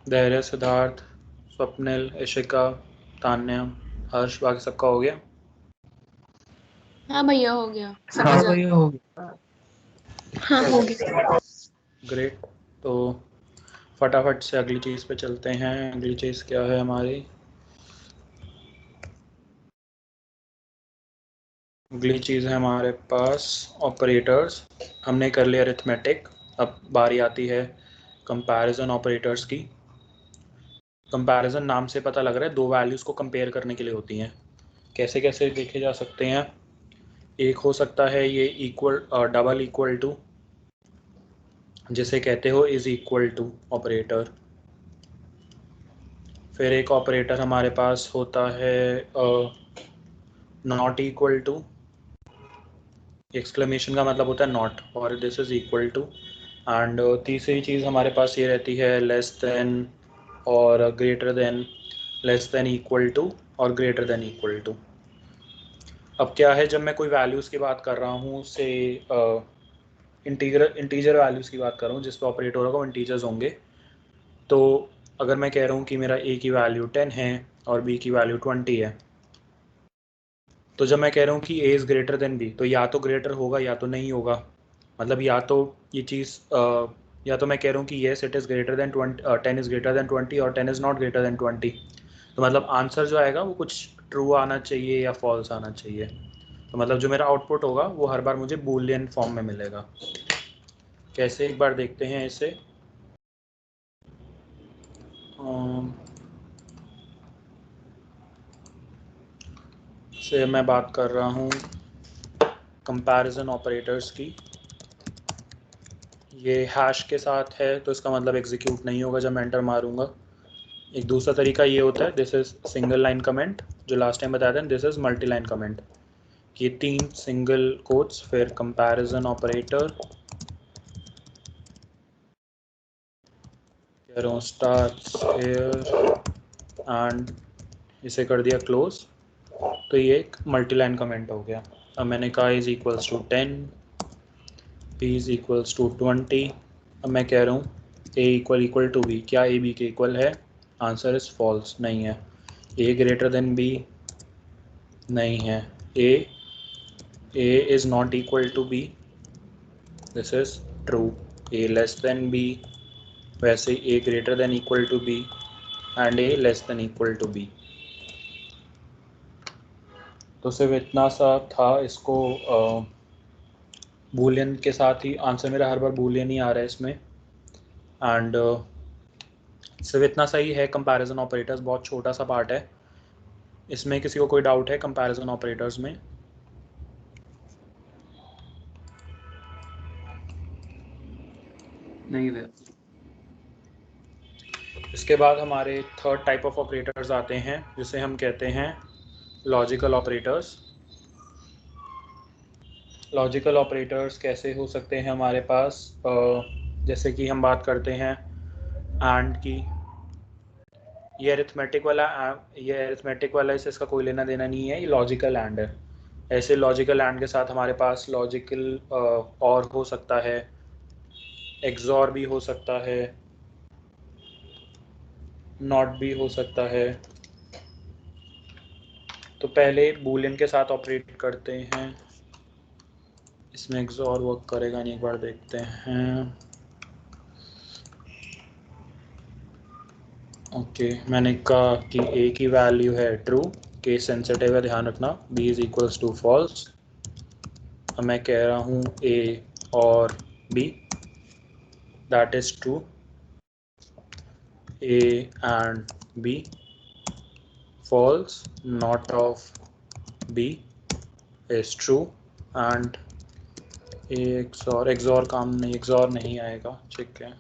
धैर्य, सिद्धार्थ, स्वप्निल, इशिका, तान्या, हर्ष, बाकी सबका हो गया? हाँ भैया हो गया, हाँ समझ आ भैया हो गया। हाँ हो गया। ग्रेट। तो फटाफट से अगली चीज़ पे चलते हैं। अगली चीज़ क्या है हमारी? अगली चीज़ है हमारे पास ऑपरेटर्स। हमने कर लिया अरिथमेटिक, अब बारी आती है कंपैरिजन ऑपरेटर्स की। कंपैरिजन नाम से पता लग रहा है 2 वैल्यूज़ को कंपेयर करने के लिए होती हैं। कैसे कैसे देखे जा सकते हैं? एक हो सकता है ये इक्वल, डबल इक्वल टू, जिसे कहते हो इज़ इक्वल टू ऑपरेटर। फिर एक ऑपरेटर हमारे पास होता है नॉट इक्वल टू। एक्सक्लेमेशन का मतलब होता है नॉट, और this is equal to. And तीसरी चीज़ हमारे पास ये रहती है लेस देन और greater than, less than equal to और ग्रेटर देन इक्वल टू। अब क्या है, जब मैं कोई वैल्यूज़ की बात कर रहा हूँ, से इंटीजर वैल्यूज़ की बात कर रहा हूँ जिस पर ऑपरेट हो रहा होगा वो इंटीजर्स होंगे। तो अगर मैं कह रहा हूँ कि मेरा ए की वैल्यू 10 है और बी की वैल्यू 20 है, तो जब मैं कह रहा हूँ कि a is greater than b, तो या तो ग्रेटर होगा या तो नहीं होगा। मतलब या तो ये चीज़ या तो मैं कह रहा हूँ कि yes it is greater then 10 is greater then 20 और 10 इज़ नॉट ग्रेटर देन 20। तो मतलब आंसर जो आएगा वो कुछ ट्रू आना चाहिए या फॉल्स आना चाहिए। तो मतलब जो मेरा आउटपुट होगा वो हर बार मुझे बूलियन फॉर्म में मिलेगा। कैसे, एक बार देखते हैं इसे। से मैं बात कर रहा हूँ कंपैरिजन ऑपरेटर्स की। ये हैश के साथ है तो इसका मतलब एग्जीक्यूट नहीं होगा जब मैं एंटर मारूंगा। एक दूसरा तरीका ये होता है, this is single line comment, जो लास्ट टाइम बताया था, this is multi line comment. ये 3 सिंगल कोट्स, फिर comparison operator, starts here and इसे कर दिया क्लोज, तो ये एक मल्टी लाइन कमेंट हो गया। अब मैंने कहा is equals to 10, b is equals to 20। अब मैं कह रहा हूँ ए इक्वल टू बी, क्या ए बी के इक्वल है? आंसर इज फॉल्स, नहीं है। ए ग्रेटर देन बी, नहीं है। A is not equal to B, this is true. A less than B, वैसे A greater than equal to B and A less than equal to B. तो सिर्फ इतना सा था, इसको बूलियन के साथ ही आंसर मेरा हर बार बूलियन ही आ रहा है इसमें। एंड सिर्फ इतना सही है। कंपैरिजन ऑपरेटर्स बहुत छोटा सा पार्ट है इसमें। किसी को कोई डाउट है कंपैरिजन ऑपरेटर्स में? नहीं भैया। इसके बाद हमारे थर्ड टाइप ऑफ ऑपरेटर्स आते हैं जिसे हम कहते हैं लॉजिकल ऑपरेटर्स। लॉजिकल ऑपरेटर्स कैसे हो सकते हैं हमारे पास? जैसे कि हम बात करते हैं एंड की, ये अरिथमेटिक वाला इससे इसका कोई लेना देना नहीं है, ये लॉजिकल एंड है। ऐसे लॉजिकल एंड के साथ हमारे पास लॉजिकल और हो सकता है, एक्सॉर भी हो सकता है, नॉट भी हो सकता है। तो पहले बूलियन के साथ ऑपरेट करते हैं, इसमें एक्सॉर वर्क करेगा नहीं, एक बार देखते हैं। ओके, मैंने कहा कि ए की वैल्यू है ट्रू, केस सेंसिटिव है ध्यान रखना, b is equals to false. अब मैं कह रहा हूँ ए और b, that is true, a and b, false, not of b is true and a xor काम नहीं, एक्सॉर नहीं आएगा, ठीक है,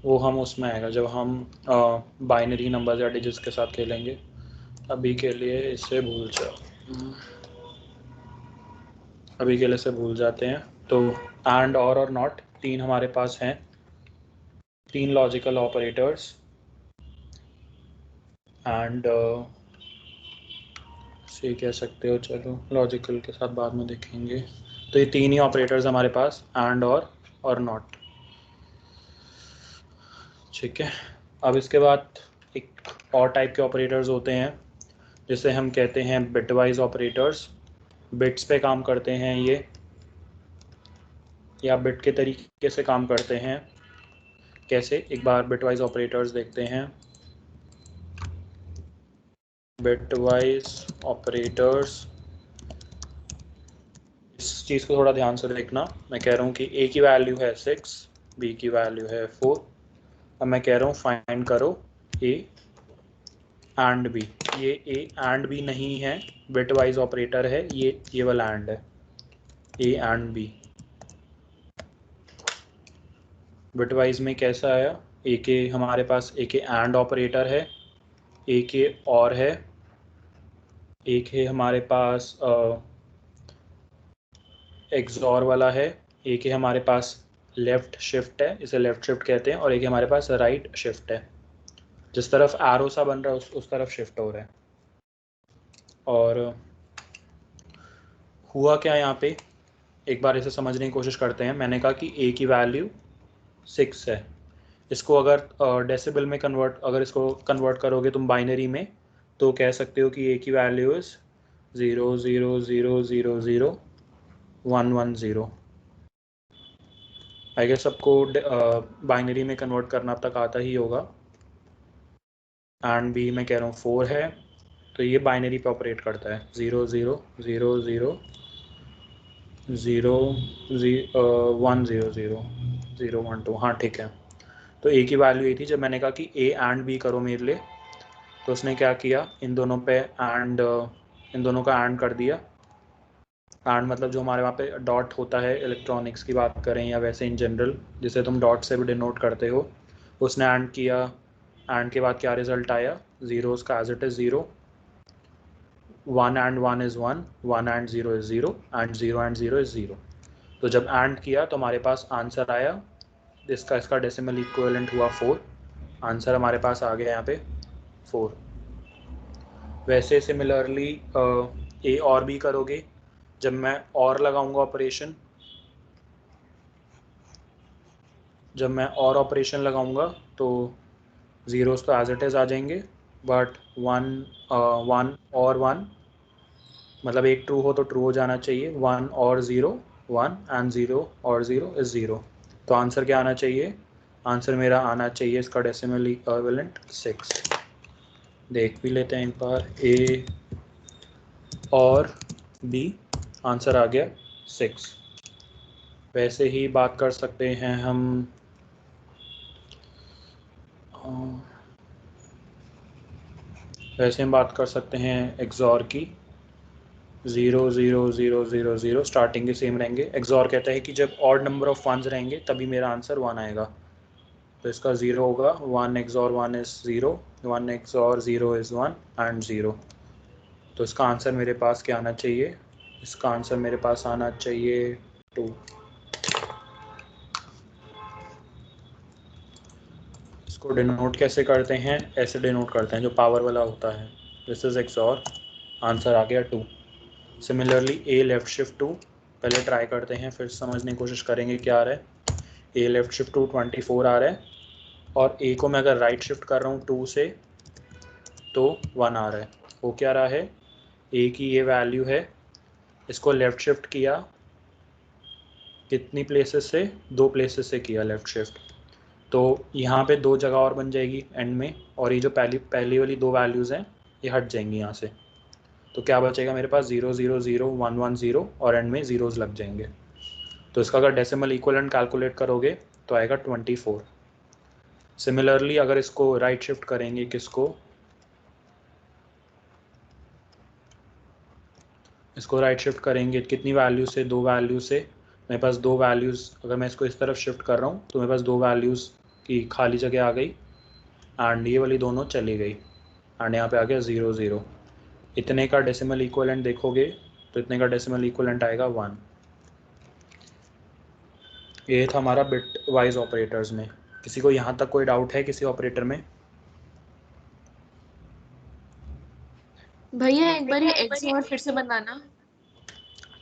वो हम उसमें आएगा जब हम बाइनरी नंबर्स या डिजिट्स के साथ खेलेंगे। अभी के लिए इसे भूल जाओ, अभी के लिए इसे भूल जाते हैं। तो एंड और नॉट 3 हमारे पास हैं, 3 लॉजिकल ऑपरेटर्स। एंड से कह सकते हो, चलो लॉजिकल के साथ बाद में देखेंगे। तो ये 3 ही ऑपरेटर्स हमारे पास, एंड और नॉट, ठीक है। अब इसके बाद एक और टाइप के ऑपरेटर्स होते हैं जिसे हम कहते हैं बिटवाइज ऑपरेटर्स। बिट्स पे काम करते हैं ये, या बिट के तरीके से काम करते हैं। कैसे? एक बार बिटवाइज ऑपरेटर्स देखते हैं। बिटवाइज ऑपरेटर्स, इस चीज़ को थोड़ा ध्यान से देखना। मैं कह रहा हूँ कि ए की वैल्यू है 6, बी की वैल्यू है 4। अब मैं कह रहा हूँ फाइंड करो ए एंड बी। ये ए एंड बी नहीं है, बिटवाइज ऑपरेटर है ये वाला एंड है, ए एंड बी। बिटवाइज में कैसा आया? ए के हमारे पास ए के एंड ऑपरेटर है, ए के और है, एक है हमारे पास एक्सॉर वाला है, एक है हमारे पास लेफ्ट शिफ्ट है, इसे लेफ्ट शिफ्ट कहते हैं, और एक हमारे पास राइट शिफ्ट है। जिस तरफ एरो सा बन रहा है उस तरफ शिफ्ट हो रहा है। और हुआ क्या यहाँ पे, एक बार इसे समझने की कोशिश करते हैं। मैंने कहा कि ए की वैल्यू 6 है। इसको अगर डेसिबल में अगर इसको कन्वर्ट करोगे तुम बाइनरी में, तो कह सकते हो कि ए की वैल्यू इज 000000110। आई गेस सबको बाइनरी में कन्वर्ट करना अब तक आता ही होगा। एंड बी मैं कह रहा हूँ 4 है, तो ये बाइनरी पे ऑपरेट करता है, 000000100 हाँ ठीक है। तो ए की वैल्यू ये थी। जब मैंने कहा कि ए एंड बी करो मेरे लिए, तो उसने क्या किया, इन दोनों पे एंड इन दोनों का एंड कर दिया। एंड मतलब जो हमारे वहाँ पे डॉट होता है, इलेक्ट्रॉनिक्स की बात करें या वैसे इन जनरल जिसे तुम डॉट से भी डिनोट करते हो, उसने एंड किया। एंड के बाद क्या रिजल्ट आया, जीरोस का as it is 0, 1 and 1 is 1, 1 and 0 is 0, and 0 and 0 is 0। तो जब एंड किया तो हमारे पास आंसर आया, इसका डेसिमल इक्विवेलेंट हुआ 4। आंसर हमारे पास आ गया यहाँ पे 4। वैसे सिमिलरली ए और बी करोगे, जब मैं और लगाऊंगा ऑपरेशन, जब मैं और ऑपरेशन लगाऊंगा तो ज़ीरोस तो एज इट इज़ आ जाएंगे, बट 1 और 1 मतलब एक ट्रू हो तो ट्रू हो जाना चाहिए, 1 और 0 1 एंड 0 और 0 इज 0। तो आंसर क्या आना चाहिए, आंसर मेरा आना चाहिए इसका डेसिमल इक्विवेलेंट 6। देख भी लेते हैं एक बार, ए और बी, आंसर आ गया 6। वैसे ही बात कर सकते हैं हम वैसे हम बात कर सकते हैं एक्सॉर की। 0 0 0 0 0 स्टार्टिंग के सेम रहेंगे। एक्सॉर कहता है कि जब ऑड नंबर ऑफ वंस रहेंगे तभी मेरा आंसर 1 आएगा। तो इसका 0 होगा, 1 XOR 1 is 0, 1 XOR 0 is 1 and 0। तो इसका आंसर मेरे पास क्या आना चाहिए, इसका आंसर मेरे पास आना चाहिए 2। इसको डिनोट कैसे करते हैं, ऐसे डिनोट करते हैं जो पावर वाला होता है। दिस इज़ एक्सॉर, आंसर आ गया 2। सिमिलरली ए लेफ्ट शिफ्ट 2, पहले ट्राई करते हैं फिर समझने की कोशिश करेंगे क्या आ रहा है। ए लेफ्ट शिफ्ट 2 24 आ रहा है, और ए को मैं अगर राइट शिफ्ट कर रहा हूँ 2 से तो 1 आ रहा है। वो क्या रहा है, ए की ये वैल्यू है, इसको लेफ़्ट शिफ्ट किया कितनी प्लेसेस से, 2 प्लेसेस से किया लेफ़्ट शिफ्ट, तो यहाँ पे 2 जगह और बन जाएगी एंड में, और ये जो पहली वाली 2 वैल्यूज़ हैं ये हट जाएंगी यहाँ से। तो क्या बचेगा मेरे पास, 0 0 0 1 1 0 और एंड में ज़ीरोज़ लग जाएंगे। तो इसका अगर डेसिमल इक्विवेलेंट कैलकुलेट करोगे तो आएगा 24। सिमिलरली अगर इसको राइट शिफ्ट करेंगे, किसको, इसको राइट शिफ्ट करेंगे कितनी वैल्यू से, 2 वैल्यू से। मेरे पास 2 वैल्यूज़, अगर मैं इसको इस तरफ शिफ्ट कर रहा हूँ तो मेरे पास 2 वैल्यूज़ की खाली जगह आ गई एंड ये वाली दोनों चली गई एंड यहाँ पे आ गया 0 0। इतने का डेसिमल इक्विवेलेंट देखोगे तो इतने का डेसिमल इक्विवेलेंट आएगा 1। ये था हमारा बिट वाइज ऑपरेटर्स में। किसी को यहाँ तक कोई डाउट है किसी ऑपरेटर में? भैया एक बार ये एक्सॉर फिर से बनाना।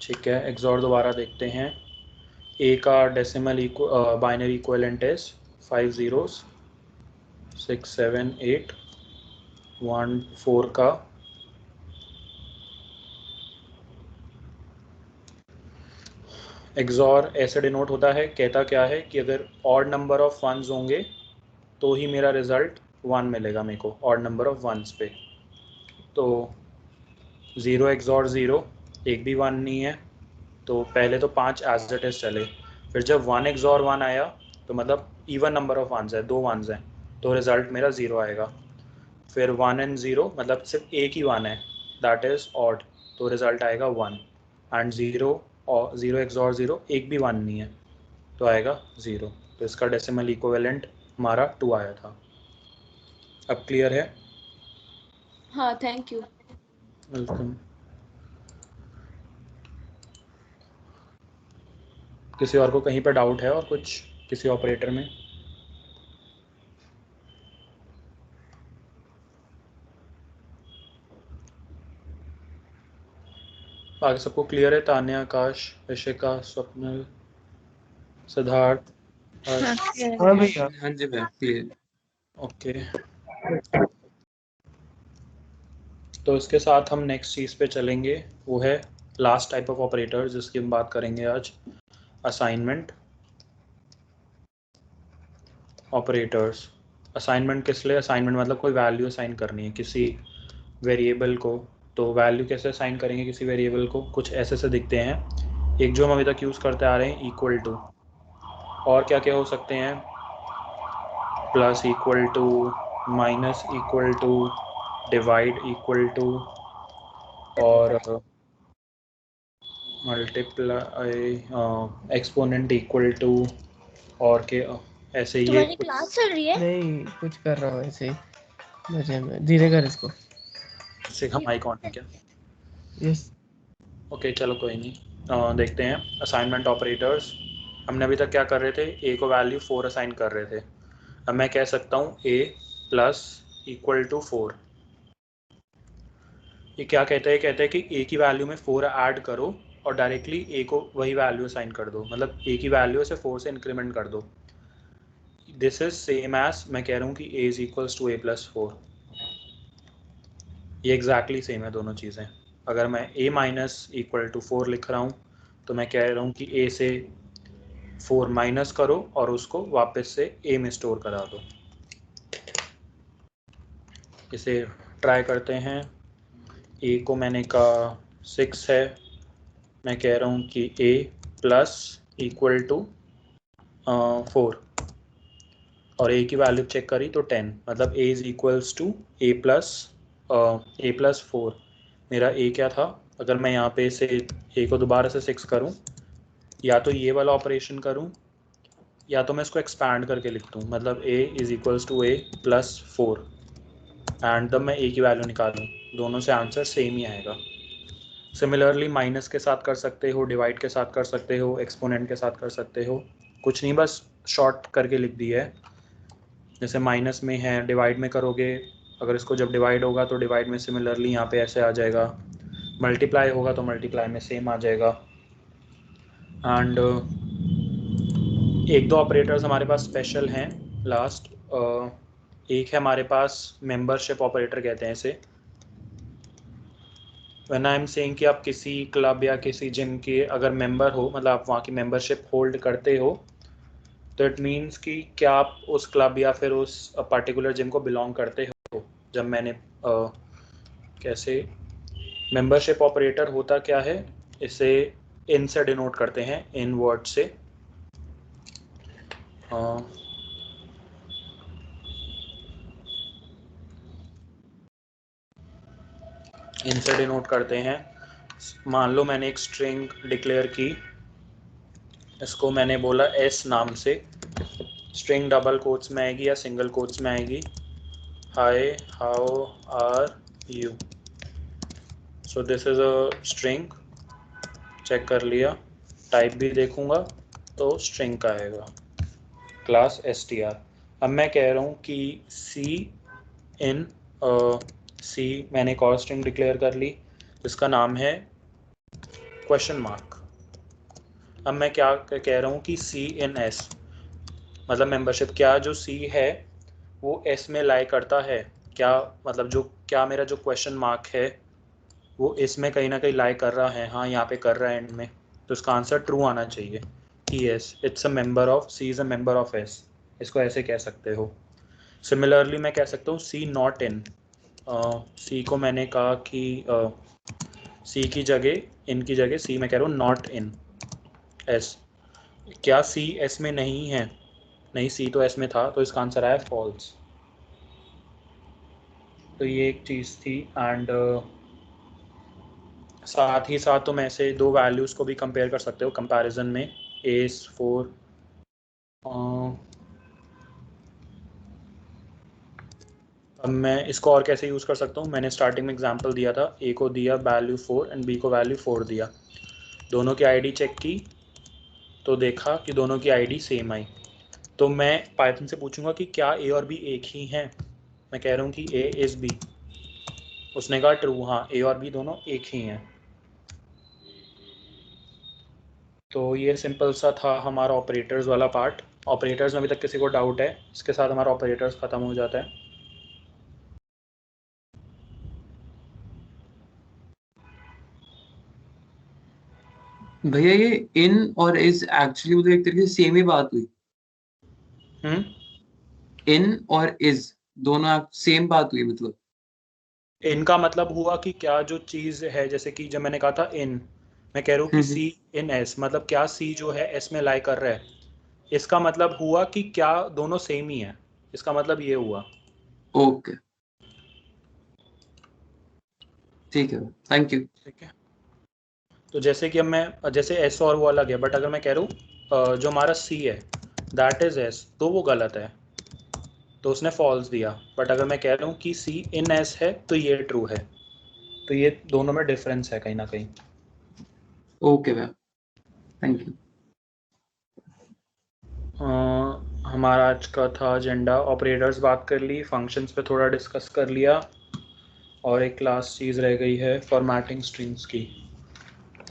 ठीक है, एक्सॉर दोबारा देखते हैं। ए का decimal binary equivalent is 5 zeros 6 7 8 1 4 का एक्सॉर ऐसे डिनोट होता है, कहता क्या है कि अगर ऑड नंबर ऑफ वंस होंगे तो ही मेरा रिजल्ट 1 मिलेगा मेरे को, ऑड नंबर ऑफ वंस पे। तो 0 एक्सॉर 0, एक भी 1 नहीं है, तो पहले तो 5 एज इट इज चले। फिर जब 1 एक्सॉर 1 आया तो मतलब इवन नंबर ऑफ वंस है, 2 वंस हैं, तो रिजल्ट मेरा 0 आएगा। फिर 1 एंड 0 मतलब सिर्फ एक ही 1 है, दैट इज़ ऑड, तो रिजल्ट आएगा 1 एंड 0 और 0 एक्सॉर 0 एक भी 1 नहीं है, तो आएगा 0। तो इसका डेसिमल इक्विवेलेंट हमारा 2 आया था। अब क्लियर है? हाँ थैंक यू। वेलकम। किसी और को कहीं पर डाउट है और कुछ किसी ऑपरेटर में? बाकी सबको क्लियर है? तान्या, आकाश, ऋषिका, स्वप्निल, सिद्धार्थ, हर्ष? हाँ भैया। हाँ जी भैया, क्लियर। ओके, तो इसके साथ हम नेक्स्ट चीज़ पे चलेंगे, वो है लास्ट टाइप ऑफ ऑपरेटर जिसकी हम बात करेंगे आज, असाइनमेंट ऑपरेटर्स। असाइनमेंट किस लिए, असाइनमेंट मतलब कोई वैल्यू असाइन करनी है किसी वेरिएबल को। तो वैल्यू कैसे असाइन करेंगे किसी वेरिएबल को, कुछ ऐसे से दिखते हैं। एक जो हम अभी तक यूज़ करते आ रहे हैं, इक्वल टू, और क्या क्या हो सकते हैं, plus equal to, minus equal to, divide equal to, और मल्टीप्लाई एक्सपोनेंट इक्वल टू और के ऐसे ये तुम्हारी क्लास चल रही है? नहीं कुछ कर रहा हूँ ऐसे ही मजे में। धीरे कर इसको। सिखा माइक ऑन है क्या? यस ओके चलो कोई नहीं। देखते हैं असाइनमेंट ऑपरेटर्स। हमने अभी तक क्या कर रहे थे, ए को वैल्यू 4 असाइन कर रहे थे। अब मैं कह सकता हूँ ए प्लस इक्वल टू 4। ये क्या कहते हैं, कहते हैं कि ए की वैल्यू में 4 ऐड करो और डायरेक्टली ए को वही वैल्यू असाइन कर दो, मतलब ए की वैल्यू से 4 से इंक्रीमेंट कर दो। दिस इज सेम एज मैं कह रहा हूँ कि A is equals to A plus 4। ये एग्जैक्टली सेम है दोनों चीज़ें। अगर मैं a माइनस इक्वल टू 4 लिख रहा हूँ तो मैं कह रहा हूँ कि a से 4 माइनस करो और उसको वापस से a में स्टोर करा दो। इसे ट्राई करते हैं। a को मैंने कहा 6 है, मैं कह रहा हूँ कि a प्लस इक्वल टू 4 और a की वैल्यू चेक करी तो 10, मतलब a is equals to a plus 4। मेरा a क्या था, अगर मैं यहाँ पे से a को दोबारा से 6 करूँ, या तो ये वाला ऑपरेशन करूँ या तो मैं इसको एक्सपैंड करके लिख दूँ, मतलब a is equals to a plus 4 and तब मैं a की वैल्यू निकालूँ, दोनों से आंसर सेम ही आएगा। सिमिलरली माइनस के साथ कर सकते हो, डिवाइड के साथ कर सकते हो, एक्सपोनेंट के साथ कर सकते हो, कुछ नहीं बस शॉर्ट करके लिख दिया है। जैसे माइनस में है, डिवाइड में करोगे, अगर इसको जब डिवाइड होगा तो डिवाइड में सिमिलरली यहाँ पे ऐसे आ जाएगा, मल्टीप्लाई होगा तो मल्टीप्लाई में सेम आ जाएगा। एंड एक दो ऑपरेटर्स हमारे पास स्पेशल हैं लास्ट। एक है हमारे पास मेंबरशिप ऑपरेटर कहते हैं इसे। व्हेन आई एम सेइंग कि आप किसी क्लब या किसी जिम के अगर मेंबर हो, मतलब आप वहाँ की मेंबरशिप होल्ड करते हो, तो इट मीन्स कि क्या आप उस क्लब या फिर उस पर्टिकुलर जिम को बिलोंग करते हो। जब मैंने कैसे मेंबरशिप ऑपरेटर होता क्या है, इसे इन से डिनोट करते हैं, इन वर्ड से। इनसे डिनोट करते हैं। मान लो मैंने एक स्ट्रिंग डिक्लेयर की, इसको मैंने बोला एस नाम से। स्ट्रिंग डबल कोट्स में आएगी या सिंगल कोट्स में आएगी, hi how are you. So this is a string, check कर लिया, टाइप भी देखूंगा तो स्ट्रिंग का आएगा, क्लास str। अब मैं कह रहा हूँ कि सी इन सी, मैंने एक और स्ट्रिंग डिक्लेयर कर ली जिसका नाम है क्वेश्चन मार्क। अब मैं क्या कह रहा हूँ कि सी इन एस, मतलब मेंबरशिप, क्या जो सी है वो एस में लाई करता है, क्या मतलब जो क्या मेरा जो क्वेश्चन मार्क है वो इसमें कहीं ना कहीं लाई कर रहा है, हाँ यहाँ पे कर रहा है एंड में, तो इसका आंसर ट्रू आना चाहिए कि yes it's a member of, c is a member of s. इसको ऐसे कह सकते हो। सिमिलरली मैं कह सकता हूँ सी नॉट इन। सी को मैंने कहा कि सी की जगह, इन की जगह सी मैं कह रहा हूँ नॉट इन एस। क्या सी एस में नहीं है, नहीं सी तो एस में था, तो इसका आंसर आया फॉल्स। तो ये एक चीज़ थी। एंड साथ ही साथ तुम ऐसे दो वैल्यूज़ को भी कंपेयर कर सकते हो कंपैरिजन में, एस 4। अब मैं इसको और कैसे यूज़ कर सकता हूँ, मैंने स्टार्टिंग में एग्जांपल दिया था, ए को दिया वैल्यू 4 एंड बी को वैल्यू 4 दिया, दोनों की आईडी चेक की तो देखा कि दोनों की आईडी सेम आई। तो मैं पाइथन से पूछूंगा कि क्या ए और बी एक ही हैं। मैं कह रहा हूँ कि ए इज़ बी, उसने कहा ट्रू, हाँ ए और बी दोनों एक ही हैं। तो ये सिंपल सा था हमारा ऑपरेटर्स वाला पार्ट। ऑपरेटर्स में अभी तक किसी को डाउट है, इसके साथ हमारा ऑपरेटर्स ख़त्म हो जाता है। भैया ये इन और इज एक्चुअली उधर एक तरीके से सेम ही बात हुई। इन और इज दोनों सेम बात हुई, मतलब इनका मतलब हुआ कि क्या जो चीज़ है, जैसे कि जब मैंने कहा था इन, मैं कह रहा हूँ कि सी इन एस, मतलब क्या सी जो है एस में लाई कर रहा है, इसका मतलब हुआ कि क्या दोनों सेम ही है, इसका मतलब ये हुआ। ओके। ठीक है, थैंक यू। ठीक है, तो जैसे कि अब मैं जैसे एस और वो अलग है, बट अगर मैं कह रहा हूँ जो हमारा सी है दैट इज एस, तो वो गलत है, तो उसने फॉल्स दिया। बट अगर मैं कह रहा हूँ कि सी इन एस है तो ये ट्रू है। तो ये दोनों में डिफरेंस है कहीं ना कहीं। ओके भैया, थैंक यू। हमारा आज का था एजेंडा, ऑपरेटर्स बात कर ली, फंक्शंस पे थोड़ा डिस्कस कर लिया, और एक लास्ट चीज़ रह गई है फॉर्मेटिंग स्ट्रिंग्स की।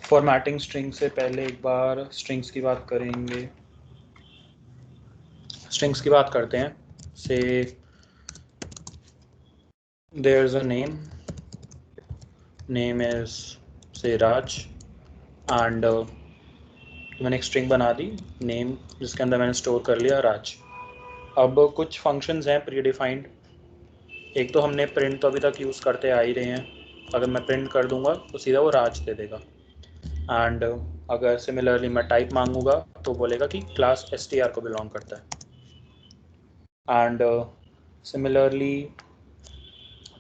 फॉर्मेटिंग स्ट्रिंग से पहले एक बार स्ट्रिंग्स की बात करेंगे। स्ट्रिंग्स की बात करते हैं। Say there is a name is say Raj, and मैंने एक स्ट्रिंग बना दी नेम, जिसके अंदर मैंने स्टोर कर लिया राज। अब कुछ फंक्शंस हैं प्री डिफाइंड। एक तो हमने प्रिंट तो अभी तक यूज़ करते आ ही रहे हैं, अगर मैं प्रिंट कर दूंगा तो सीधा वो राज दे देगा। एंड अगर सिमिलरली मैं टाइप मांगूंगा तो बोलेगा कि क्लास str को बिलोंग करता है। एंड सिमिलरली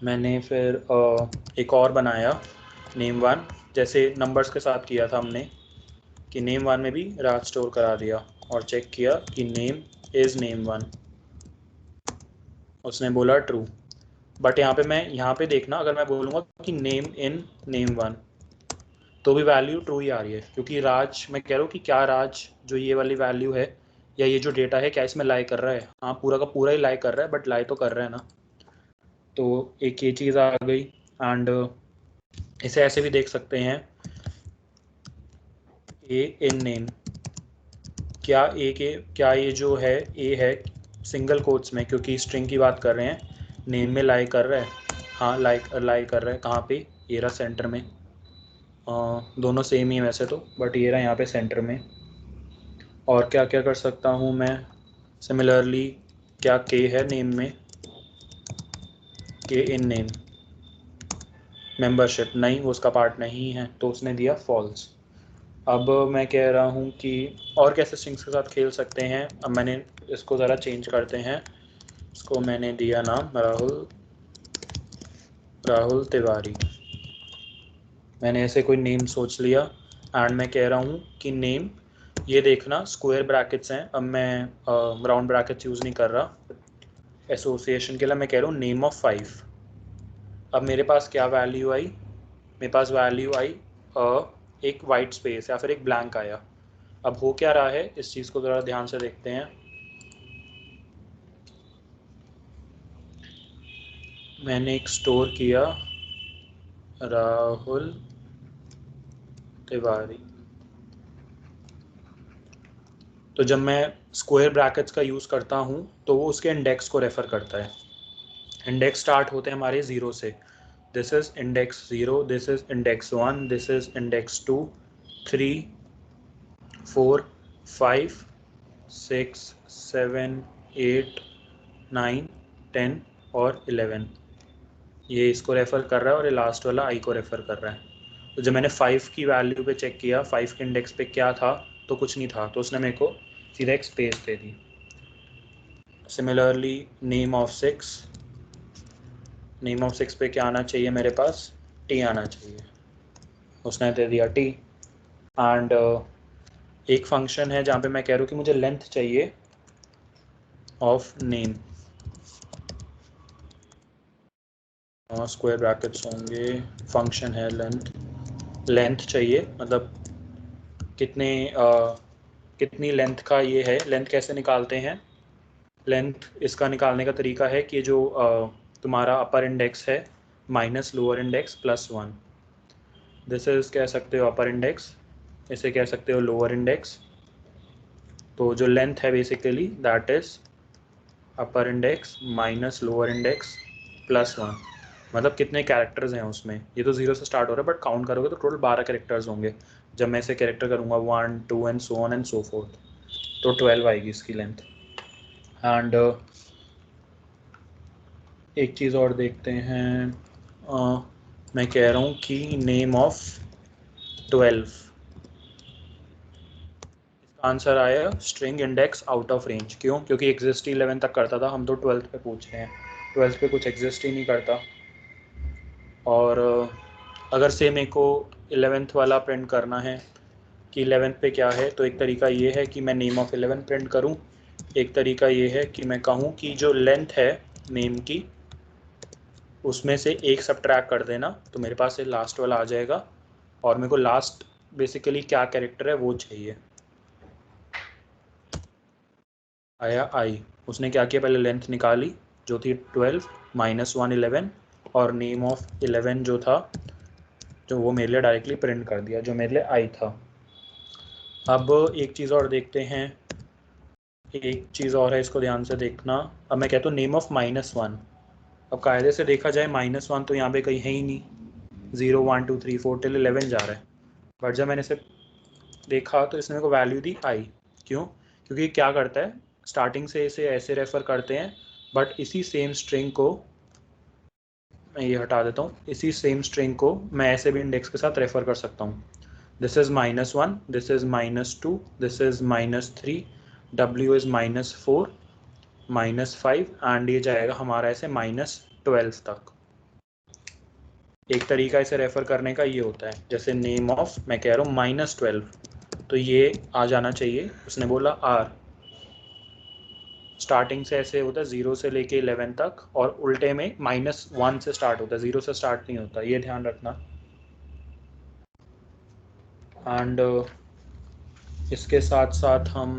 मैंने फिर एक और बनाया नेम वन, जैसे नंबर्स के साथ किया था हमने, कि नेम वन में भी राज स्टोर करा दिया और चेक किया कि नेम इज़ नेम वन, उसने बोला ट्रू। बट यहाँ पे देखना, अगर मैं बोलूँगा कि नेम इन नेम वन तो भी वैल्यू ट्रू ही आ रही है, क्योंकि राज, मैं कह रहा हूँ कि क्या राज जो ये वाली वैल्यू है या ये जो डेटा है क्या इसमें लाई कर रहा है। हाँ, पूरा का पूरा ही लाई कर रहा है, बट लाई तो कर रहा है ना। तो एक ये चीज़ आ गई। एंड इसे ऐसे भी देख सकते हैं, ए इन नेम, क्या ये जो है ए है सिंगल कोट्स में, क्योंकि स्ट्रिंग की बात कर रहे हैं, नेम में लाई कर रहा है। हाँ, लाई कर रहा है। कहाँ पे? ये रहा सेंटर में। दोनों सेम ही है वैसे तो, बट ये रहा यहाँ पे सेंटर में। और क्या क्या कर सकता हूँ मैं सिमिलरली, क्या के है नेम में, के इन नेम मेंबरशिप नहीं, वो उसका पार्ट नहीं है, तो उसने दिया फॉल्स। अब मैं कह रहा हूँ कि और कैसे स्ट्रिंग्स के साथ खेल सकते हैं। अब मैंने इसको ज़रा चेंज करते हैं, इसको मैंने दिया नाम राहुल तिवारी। मैंने ऐसे कोई नेम सोच लिया, एंड मैं कह रहा हूँ कि नेम, ये देखना स्क्वायर ब्रैकेट्स हैं, अब मैं राउंड ब्रैकेट्स यूज़ नहीं कर रहा एसोसिएशन के लिए। मैं कह रहा हूँ नेम ऑफ 5। अब मेरे पास क्या वैल्यू आई? मेरे पास वैल्यू आई एक वाइट स्पेस या फिर एक ब्लैंक आया। अब हो क्या रहा है, इस चीज़ को ज़रा ध्यान से देखते हैं। मैंने एक स्टोर किया राहुल तिवारी, तो जब मैं स्क्वायर ब्रैकेट्स का यूज़ करता हूँ तो वो उसके इंडेक्स को रेफ़र करता है। इंडेक्स स्टार्ट होते हैं हमारे 0 से। This is index 0, this is index 1, this is index 2, 3, 4, 5, 6, 7, 8, 9, 10 और 11। ये इसको रेफ़र कर रहा है और ये लास्ट वाला आई को रेफ़र कर रहा है। तो जब मैंने 5 की वैल्यू पे चेक किया, 5 के इंडेक्स पे क्या था, तो कुछ नहीं था, तो उसने मेरे को सीधा एक space they the. Similarly name of 6 पे क्या आना चाहिए मेरे पास? टी आना चाहिए, उसने दे दिया टी। एंड एक फंक्शन है जहाँ पे मैं कह रहा हूँ कि मुझे लेंथ चाहिए ऑफ नेम, स्क्वायर ब्रैकेट्स होंगे, फंक्शन है लेंथ चाहिए, मतलब कितनी लेंथ का ये है। लेंथ कैसे निकालते हैं? लेंथ इसका निकालने का तरीका है कि जो तुम्हारा अपर इंडेक्स है minus lower index plus 1, this is कह सकते हो अपर इंडेक्स, इसे कह सकते हो लोअर इंडेक्स। तो जो लेंथ है basically that is upper index minus lower index plus 1, मतलब कितने कैरेक्टर्स हैं उसमें। ये तो 0 से स्टार्ट हो रहा है, बट काउंट करोगे तो टोटल 12 कैरेक्टर्स होंगे। जब मैं इसे कैरेक्टर करूँगा 1, 2 and so on and so fourth, तो 12 आएगी इसकी लेंथ। एंड एक चीज़ और देखते हैं, मैं कह रहा हूँ कि नेम ऑफ 12, इसका आंसर आया string index out of range. क्यों? क्योंकि एग्जिस्ट 11 तक करता था, हम तो 12th पे पूछ रहे हैं, 12th पे कुछ एग्जिस्ट ही नहीं करता। और अगर से मेरे को 11th वाला प्रिंट करना है कि 11th पे क्या है, तो एक तरीका ये है कि मैं नेम ऑफ 11 प्रिंट करूं। एक तरीका ये है कि मैं कहूं कि जो लेंथ है नेम की उसमें से एक सब्ट्रैक्ट कर देना, तो मेरे पास ये लास्ट वाला आ जाएगा। और मेरे को लास्ट बेसिकली क्या कैरेक्टर है वो चाहिए। आया आई, उसने क्या किया, पहले लेंथ निकाली जो थी 12 -1 11 और नेम ऑफ 11 जो था, जो वो मेरे लिए डायरेक्टली प्रिंट कर दिया, जो मेरे लिए आई था। अब एक चीज़ और देखते हैं, एक चीज़ और है, इसको ध्यान से देखना। अब मैं कहता हूँ नेम ऑफ -1। अब कायदे से देखा जाए -1 तो यहाँ पे कहीं है ही नहीं, 0 1 2 3 4 टिल 11 जा रहा है। बट जब मैंने इसे देखा तो इसने मेरे को वैल्यू दी आई। क्यों? क्योंकि क्या करता है, स्टार्टिंग से इसे ऐसे रेफ़र करते हैं, बट इसी सेम स्ट्रिंग को मैं ये हटा देता हूँ, इसी सेम स्ट्रिंग को मैं ऐसे भी इंडेक्स के साथ रेफ़र कर सकता हूँ। This is -1, this is -2, this is -3, W is -4, -5 and ये जाएगा हमारा ऐसे -12 तक। एक तरीका इसे रेफ़र करने का ये होता है, जैसे नेम ऑफ मैं कह रहा हूँ -12, तो ये आ जाना चाहिए। उसने बोला R, स्टार्टिंग से ऐसे होता है 0 से लेके 11 तक, और उल्टे में -1 से स्टार्ट होता है, 0 से स्टार्ट नहीं होता, ये ध्यान रखना। एंड इसके साथ साथ हम,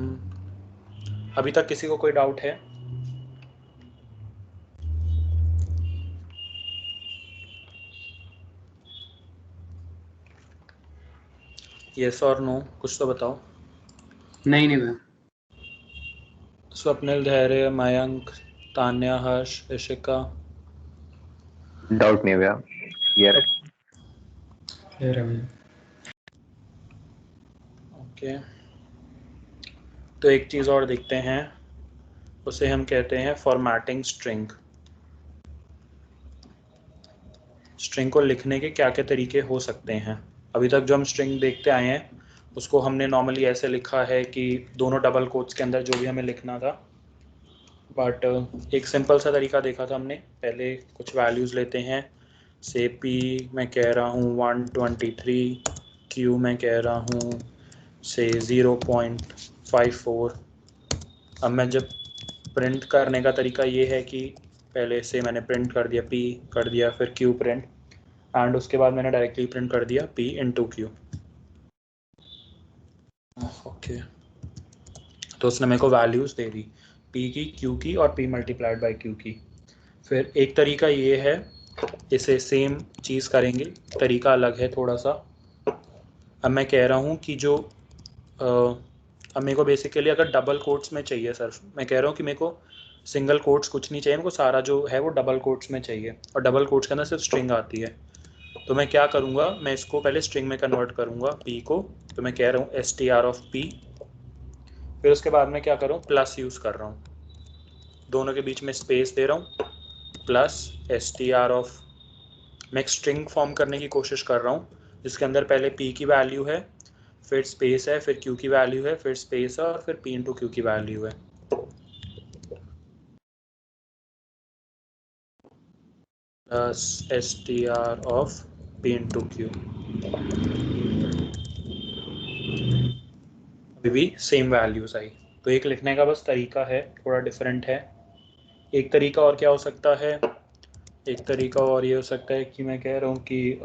अभी तक किसी को कोई डाउट है? यस और नो, कुछ तो बताओ। नहीं मैम। स्वप्निल, धैर्य, मयंक, तान्या, हर्ष, ऋषिका? डाउट नहीं भैया, क्लियर है। ओके, तो एक चीज़ और देखते हैं, उसे हम कहते हैं फॉर्मेटिंग स्ट्रिंग। स्ट्रिंग को लिखने के क्या क्या तरीके हो सकते हैं? अभी तक जो हम स्ट्रिंग देखते आए हैं उसको हमने नॉर्मली ऐसे लिखा है कि दोनों डबल कोट्स के अंदर जो भी हमें लिखना था। बट एक सिंपल सा तरीका देखा था हमने, पहले कुछ वैल्यूज़ लेते हैं, से P मैं कह रहा हूँ 123, Q मैं कह रहा हूँ से 0.54। अब मैं जब प्रिंट करने का तरीका ये है कि पहले से मैंने प्रिंट कर दिया P कर दिया, फिर Q प्रिंट, एंड उसके बाद मैंने डायरेक्टली प्रिंट कर दिया P इंटू Q। ओके, तो उसने मेरे को वैल्यूज़ दे दी P की, Q की और P मल्टीप्लाइड बाई Q की। फिर एक तरीका ये है, इसे सेम चीज़ करेंगे, तरीका अलग है थोड़ा सा। अब मैं कह रहा हूँ कि जो अब मेरे को बेसिकली अगर डबल कोट्स में चाहिए सर, मैं कह रहा हूँ कि मेरे को सिंगल कोट्स कुछ नहीं चाहिए, मेरे को सारा जो है वो डबल कोट्स में चाहिए, और डबल कोट्स के अंदर सिर्फ स्ट्रिंग आती है। तो मैं क्या करूँगा, मैं इसको पहले स्ट्रिंग में कन्वर्ट करूँगा P को, तो मैं कह रहा हूँ str ऑफ P। फिर उसके बाद मैं क्या करूँ, प्लस यूज़ कर रहा हूँ, दोनों के बीच में स्पेस दे रहा हूँ, प्लस str ऑफ, मैं एक स्ट्रिंग फॉर्म करने की कोशिश कर रहा हूँ जिसके अंदर पहले P की वैल्यू है, फिर स्पेस है, फिर Q की वैल्यू है, फिर स्पेस है, और फिर P इंटू Q की वैल्यू है। Plus str of P into Q। अभी भी सेम वैल्यूज आई। तो एक लिखने का बस तरीका है, थोड़ा डिफरेंट है। एक तरीका और क्या हो सकता है, एक तरीका और ये हो सकता है कि मैं कह रहा हूँ कि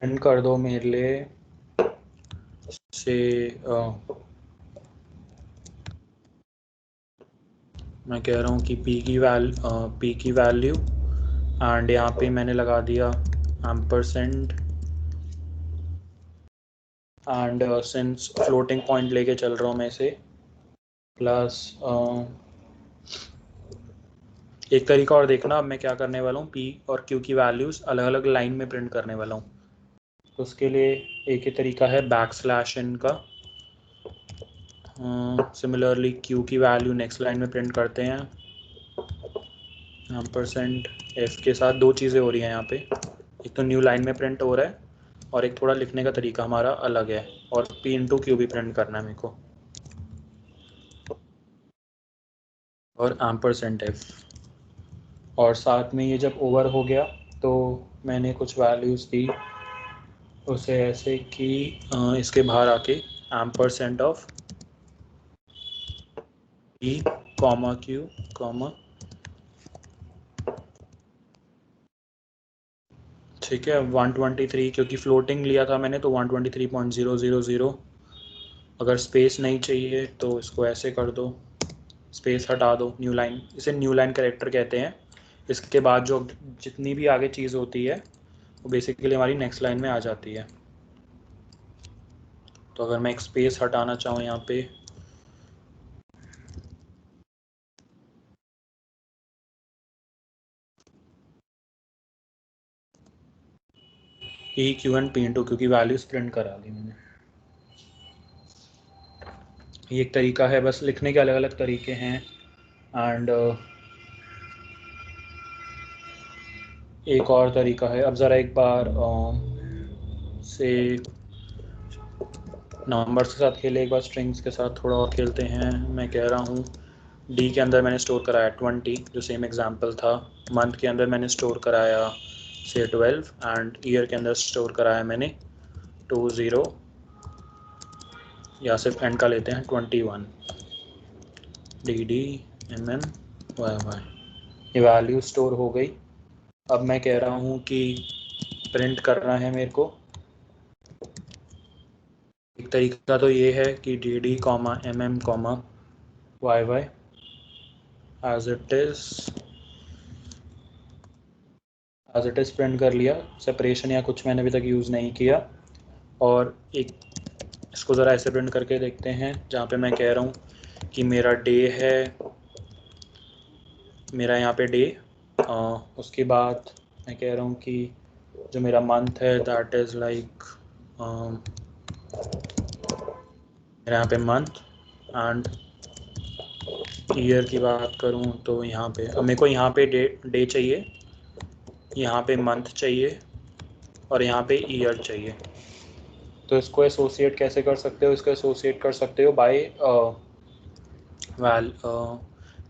प्रिंट कर दो मेरे लिए से मैं कह रहा हूँ कि P की वैल्यू एंड यहाँ पे मैंने लगा दिया ampersand, and since floating point लेके चल रहा हूँ मैं इसे, प्लस एक तरीका और देखना, अब मैं क्या करने वाला हूँ, P और Q की वैल्यूज़ अलग अलग लाइन में प्रिंट करने वाला हूँ। तो उसके लिए एक ही तरीका है बैकस्लैश n का। सिमिलरली Q की वैल्यू नेक्स्ट लाइन में प्रिंट करते हैं एम्परसेंड F के साथ। दो चीज़ें हो रही हैं यहाँ पे, एक तो न्यू लाइन में प्रिंट हो रहा है और एक थोड़ा लिखने का तरीका हमारा अलग है, और P इंटू Q भी प्रिंट करना है मेरे को, और एम्परसेंड F। और साथ में ये जब ओवर हो गया तो मैंने कुछ वैल्यूज़ दी उसे ऐसे कि इसके बाहर आके ampersand of E comma Q comma, ठीक है 123, क्योंकि फ्लोटिंग लिया था मैंने तो 123.000। अगर स्पेस नहीं चाहिए तो इसको ऐसे कर दो, स्पेस हटा दो, न्यू लाइन, इसे न्यू लाइन कैरेक्टर कहते हैं। इसके बाद जो जितनी भी आगे चीज़ होती है वो बेसिकली हमारी नेक्स्ट लाइन में आ जाती है। तो अगर मैं एक स्पेस हटाना चाहूँ यहाँ पे, P Q and P into, क्योंकि वैल्यूज प्रिंट करा दी मैंने। ये एक तरीका है, बस लिखने के अलग अलग तरीके हैं। एंड एक और तरीका है, अब ज़रा एक बार से नंबर्स के साथ खेले, एक बार स्ट्रिंग्स के साथ थोड़ा और खेलते हैं। मैं कह रहा हूँ डी के अंदर मैंने स्टोर कराया 20, जो सेम एग्जांपल था। मंथ के अंदर मैंने स्टोर कराया से 12 एंड ईयर के अंदर स्टोर कराया मैंने 20, या सिर्फ एंड का लेते हैं 21। D d M M Y y, ये वैल्यू स्टोर हो गई। अब मैं कह रहा हूँ कि प्रिंट करना है मेरे को। एक तरीका तो ये है कि d d comma m m comma y y as it is print कर लिया। सेपरेशन या कुछ मैंने अभी तक यूज़ नहीं किया। और एक इसको ज़रा ऐसे प्रिंट करके देखते हैं, जहाँ पे मैं कह रहा हूँ कि मेरा डे है, मेरा यहाँ पे डे, उसके बाद मैं कह रहा हूँ कि जो मेरा मंथ है दैट इज़ लाइक मेरा यहाँ पे मंथ। एंड ईयर की बात करूँ तो यहाँ पे अब मेरे को यहाँ पे डे चाहिए, यहाँ पे मंथ चाहिए और यहाँ पे ईयर चाहिए। तो इसको एसोसिएट कैसे कर सकते हो? इसको एसोसिएट कर सकते हो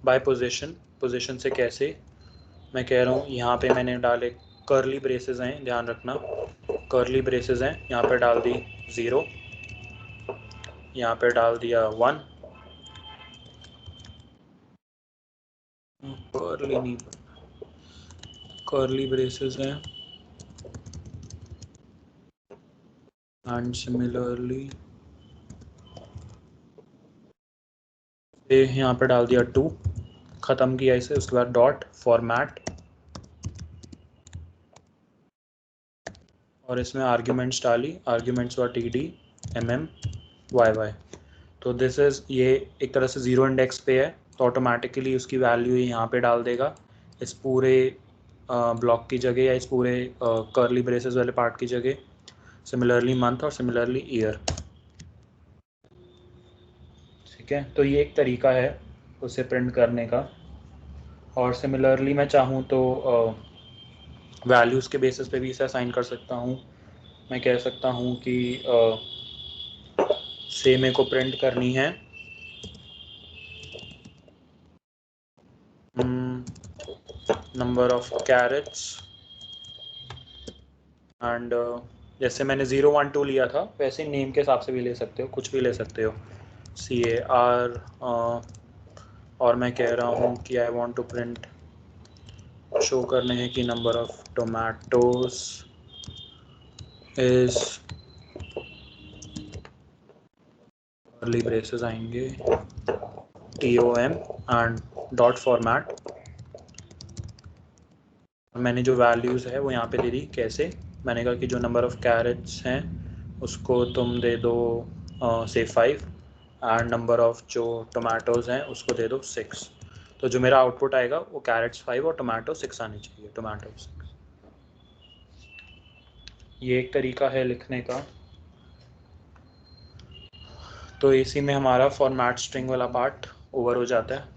बाय पोजीशन से। कैसे? मैं कह रहा हूँ यहाँ पे मैंने डाले कर्ली ब्रेसेस हैं, ध्यान रखना कर्ली ब्रेसेस हैं। यहाँ पे डाल दी 0, यहाँ पे डाल दिया 1, कर्ली नहीं, कर्ली ब्रेसेस हैं। एंड सिमिलरली यहाँ पे डाल दिया 2, ख़त्म किया इसे। उसके बाद डॉट फॉर्मेट, और इसमें आर्ग्यूमेंट्स डाली, आर्ग्यूमेंट्स व T D M M Y Y. तो दिस इज़, ये एक तरह से 0 इंडेक्स पे है, तो ऑटोमेटिकली उसकी वैल्यू यहाँ पे डाल देगा इस पूरे ब्लॉक की जगह, या इस पूरे कर्ली ब्रेसेस वाले पार्ट की जगह। सिमिलरली मंथ और सिमिलरली ईयर, ठीक है। तो ये एक तरीका है उसे प्रिंट करने का। और सिमिलरली मैं चाहूँ तो वैल्यूज़ के बेसिस पे भी इसे असाइन कर सकता हूँ। मैं कह सकता हूँ कि से मेरे को प्रिंट करनी है नंबर ऑफ कैरेट्स, एंड जैसे मैंने 0 1 2 लिया था वैसे नेम के हिसाब से भी ले सकते हो, कुछ भी ले सकते हो, CAR। और मैं कह रहा हूँ कि I want to print, show करने हैं कि number of tomatoes is, curly braces आएंगे TOM एंड डॉट फॉर्मेट। मैंने जो वैल्यूज़ है वो यहाँ पे दे दी। कैसे? मैंने कहा कि जो नंबर ऑफ़ कैरेट्स हैं उसको तुम दे दो से 5, एंड नंबर ऑफ़ जो टोमेटोज़ हैं उसको दे दो 6। तो जो मेरा आउटपुट आएगा वो कैरेट्स 5 और टोमेटो 6 आने चाहिए, टोमेटो 6। ये एक तरीका है लिखने का। तो इसी में हमारा फॉर्मेट स्ट्रिंग वाला पार्ट ओवर हो जाता है।